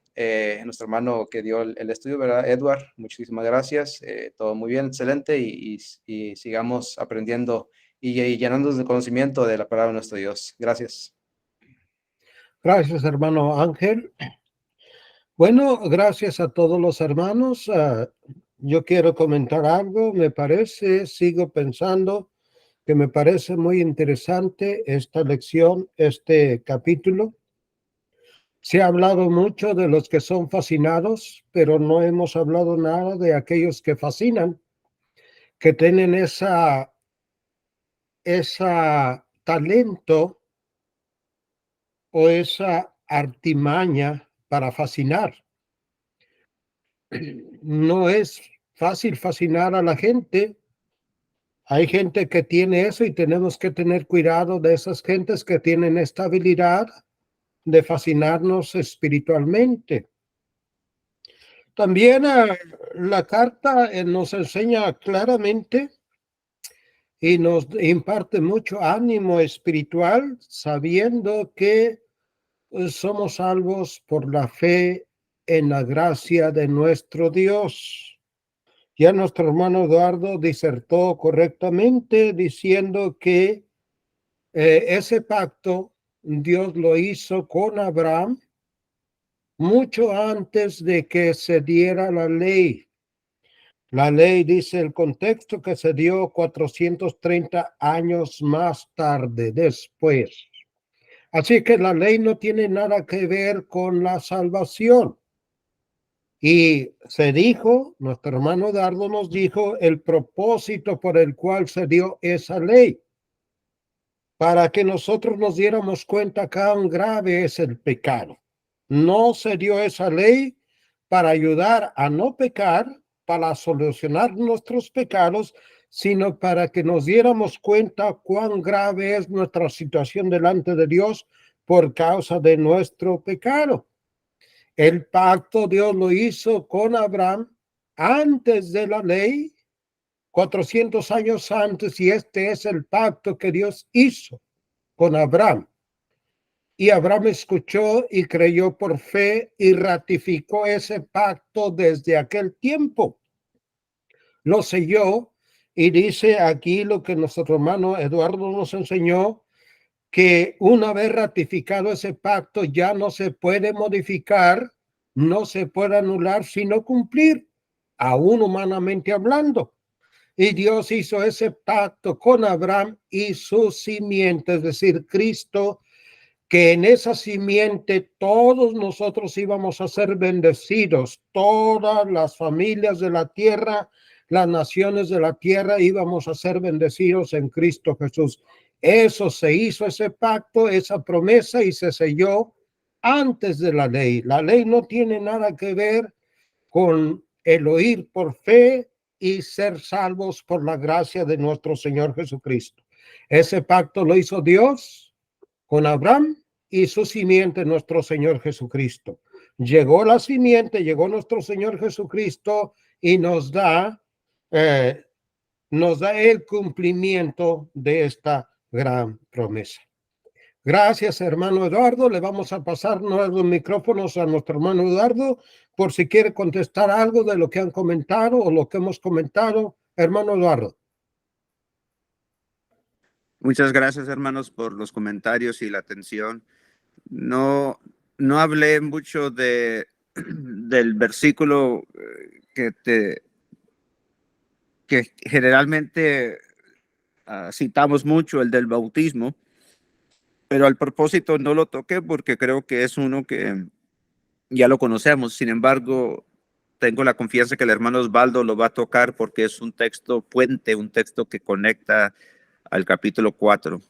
que dio el estudio, ¿verdad? Edward, muchísimas gracias. Todo muy bien, excelente, y sigamos aprendiendo y llenándonos de conocimiento de la palabra de nuestro Dios. Gracias. Gracias, hermano Ángel. Bueno, gracias a todos los hermanos. Yo quiero comentar algo. Sigo pensando que me parece muy interesante esta lección, este capítulo. Se ha hablado mucho de los que son fascinados, pero no hemos hablado nada de aquellos que fascinan, que tienen esa talento o esa artimaña para fascinar. No es fácil fascinar a la gente. Hay gente que tiene eso y tenemos que tener cuidado de esas gentes que tienen esta habilidad de fascinarnos espiritualmente. También la carta nos enseña claramente y nos imparte mucho ánimo espiritual, sabiendo que somos salvos por la fe en la gracia de nuestro Dios. Ya nuestro hermano Eduardo disertó correctamente diciendo que ese pacto Dios lo hizo con Abraham mucho antes de que se diera la ley. La ley dice el contexto que se dio 430 años más tarde, después. Así que la ley no tiene nada que ver con la salvación. Y se dijo, nuestro hermano Dardo nos dijo el propósito por el cual se dio esa ley, para que nosotros nos diéramos cuenta cuán grave es el pecado. No se dio esa ley para ayudar a no pecar, para solucionar nuestros pecados, sino para que nos diéramos cuenta cuán grave es nuestra situación delante de Dios por causa de nuestro pecado. El pacto Dios lo hizo con Abraham antes de la ley, 400 años antes, y este es el pacto que Dios hizo con Abraham. Y Abraham escuchó y creyó por fe y ratificó ese pacto desde aquel tiempo. Lo selló y dice aquí lo que nuestro hermano Eduardo nos enseñó, que una vez ratificado ese pacto ya no se puede modificar, no se puede anular, sino cumplir, aún humanamente hablando. Y Dios hizo ese pacto con Abraham y su simiente, es decir, Cristo, que en esa simiente todos nosotros íbamos a ser bendecidos, todas las familias de la tierra, las naciones de la tierra íbamos a ser bendecidos en Cristo Jesús. Eso se hizo, ese pacto, esa promesa, y se selló antes de la ley. La ley no tiene nada que ver con el oír por fe y ser salvos por la gracia de nuestro Señor Jesucristo. Ese pacto lo hizo Dios con Abraham y su simiente, nuestro Señor Jesucristo. Llegó la simiente, llegó nuestro Señor Jesucristo y nos da el cumplimiento de esta gran promesa. Gracias, hermano Eduardo. Le vamos a pasar nuevos micrófonos a nuestro hermano Eduardo por si quiere contestar algo de lo que han comentado o lo que hemos comentado. Hermano Eduardo. Muchas gracias, hermanos, por los comentarios y la atención. No hablé mucho del versículo que generalmente citamos mucho, el del bautismo, pero al propósito no lo toqué porque creo que es uno que ya lo conocemos. Sin embargo, tengo la confianza que el hermano Osvaldo lo va a tocar porque es un texto puente, un texto que conecta al capítulo 4.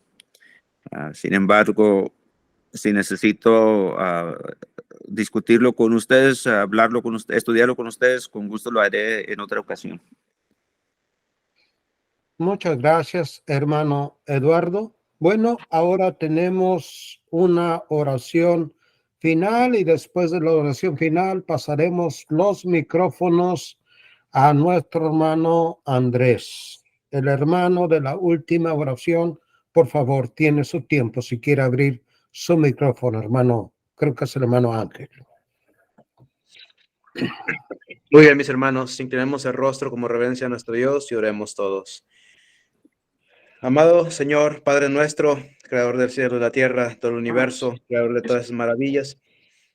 Sin embargo, si necesito discutirlo con ustedes, hablarlo con ustedes, estudiarlo con ustedes, con gusto lo haré en otra ocasión. Muchas gracias, hermano Eduardo. Bueno, ahora tenemos una oración final y después de la oración final pasaremos los micrófonos a nuestro hermano Andrés. El hermano de la última oración, por favor, tiene su tiempo si quiere abrir su micrófono, hermano. Creo que es el hermano Ángel. Muy bien, mis hermanos, inclinemos el rostro como reverencia a nuestro Dios y oremos todos. Amado Señor, Padre nuestro, Creador del cielo y de la tierra, todo el universo, Creador de todas esas maravillas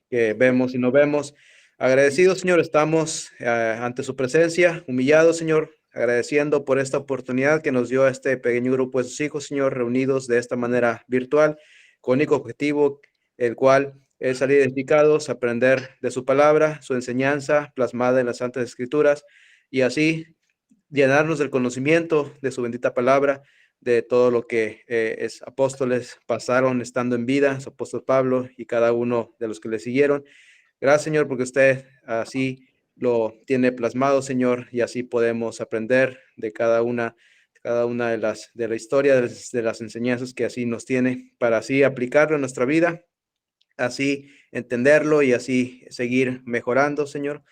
que vemos y no vemos. Agradecidos, Señor, estamos ante su presencia, humillados, Señor, agradeciendo por esta oportunidad que nos dio a este pequeño grupo de sus hijos, Señor, reunidos de esta manera virtual, con único objetivo, el cual es salir edificados, aprender de su palabra, su enseñanza plasmada en las Santas Escrituras, y así llenarnos del conocimiento de su bendita palabra, de todo lo que apóstoles pasaron estando en vida, su apóstol Pablo y cada uno de los que le siguieron. Gracias, Señor, porque usted así lo tiene plasmado, Señor, y así podemos aprender de cada una de la historia, de las enseñanzas que así nos tiene, para así aplicarlo en nuestra vida, así entenderlo y así seguir mejorando, Señor.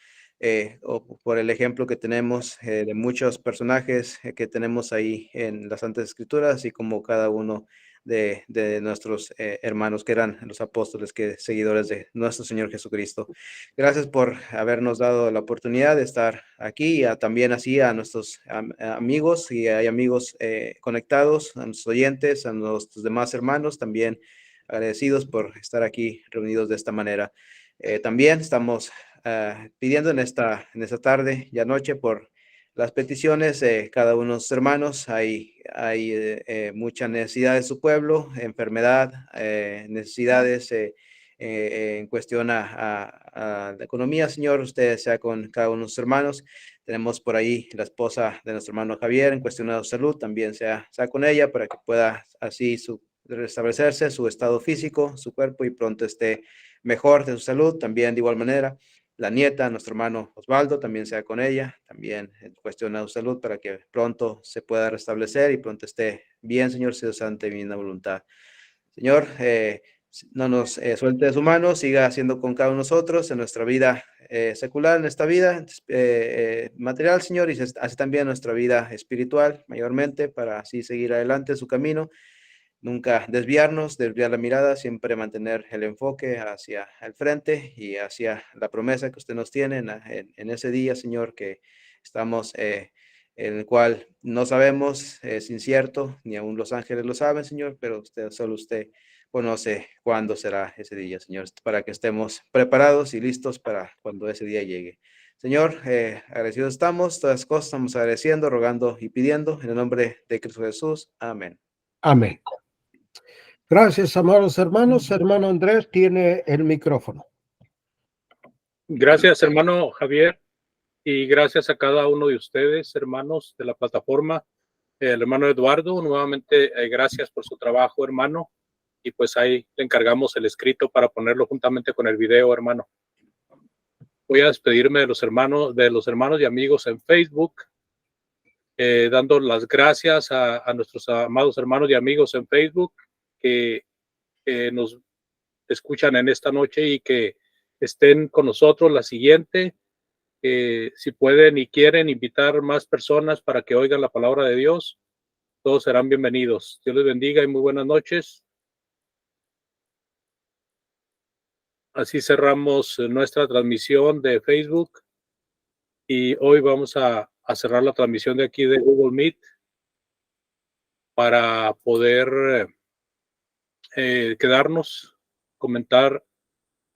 O por el ejemplo que tenemos de muchos personajes que tenemos ahí en las Santas Escrituras, así como cada uno de nuestros hermanos que eran los apóstoles, que seguidores de nuestro Señor Jesucristo. Gracias por habernos dado la oportunidad de estar aquí, y también así a nuestros amigos, y hay amigos conectados, a nuestros oyentes, a nuestros demás hermanos, también agradecidos por estar aquí reunidos de esta manera. También estamos pidiendo en esta tarde y noche por las peticiones de cada uno de los hermanos. Hay mucha necesidad de su pueblo, enfermedad, necesidades en cuestión a la economía. Señor, usted sea con cada uno de los hermanos. Tenemos por ahí la esposa de nuestro hermano Javier en cuestión de salud, también sea con ella para que pueda así restablecerse su estado físico, su cuerpo, y pronto esté mejor de su salud. También de igual manera la nieta, nuestro hermano Osvaldo, también sea con ella, también en cuestión de su salud, para que pronto se pueda restablecer y pronto esté bien, Señor, sea santa y divina voluntad. Señor, no nos suelte de su mano, siga haciendo con cada uno de nosotros en nuestra vida secular, en esta vida material, Señor, y así también nuestra vida espiritual, mayormente, para así seguir adelante en su camino. Nunca desviar la mirada, siempre mantener el enfoque hacia el frente y hacia la promesa que usted nos tiene en ese día, Señor, que estamos, en el cual no sabemos, es incierto, ni aún los ángeles lo saben, Señor, pero solo usted conoce cuándo será ese día, Señor, para que estemos preparados y listos para cuando ese día llegue. Señor, agradecidos estamos, todas las cosas estamos agradeciendo, rogando y pidiendo en el nombre de Cristo Jesús. Amén. Amén. Gracias, amados hermanos. Hermano Andrés tiene el micrófono. Gracias, hermano Javier, y gracias a cada uno de ustedes, hermanos de la plataforma. El hermano Eduardo, nuevamente, gracias por su trabajo, hermano, y pues ahí le encargamos el escrito para ponerlo juntamente con el video, hermano. Voy a despedirme de los hermanos y amigos en Facebook, dando las gracias a nuestros amados hermanos y amigos en Facebook que nos escuchan en esta noche y que estén con nosotros la siguiente. Si pueden y quieren invitar más personas para que oigan la palabra de Dios, todos serán bienvenidos. Dios les bendiga y muy buenas noches. Así cerramos nuestra transmisión de Facebook, y hoy vamos a cerrar la transmisión de aquí de Google Meet para poder quedarnos, comentar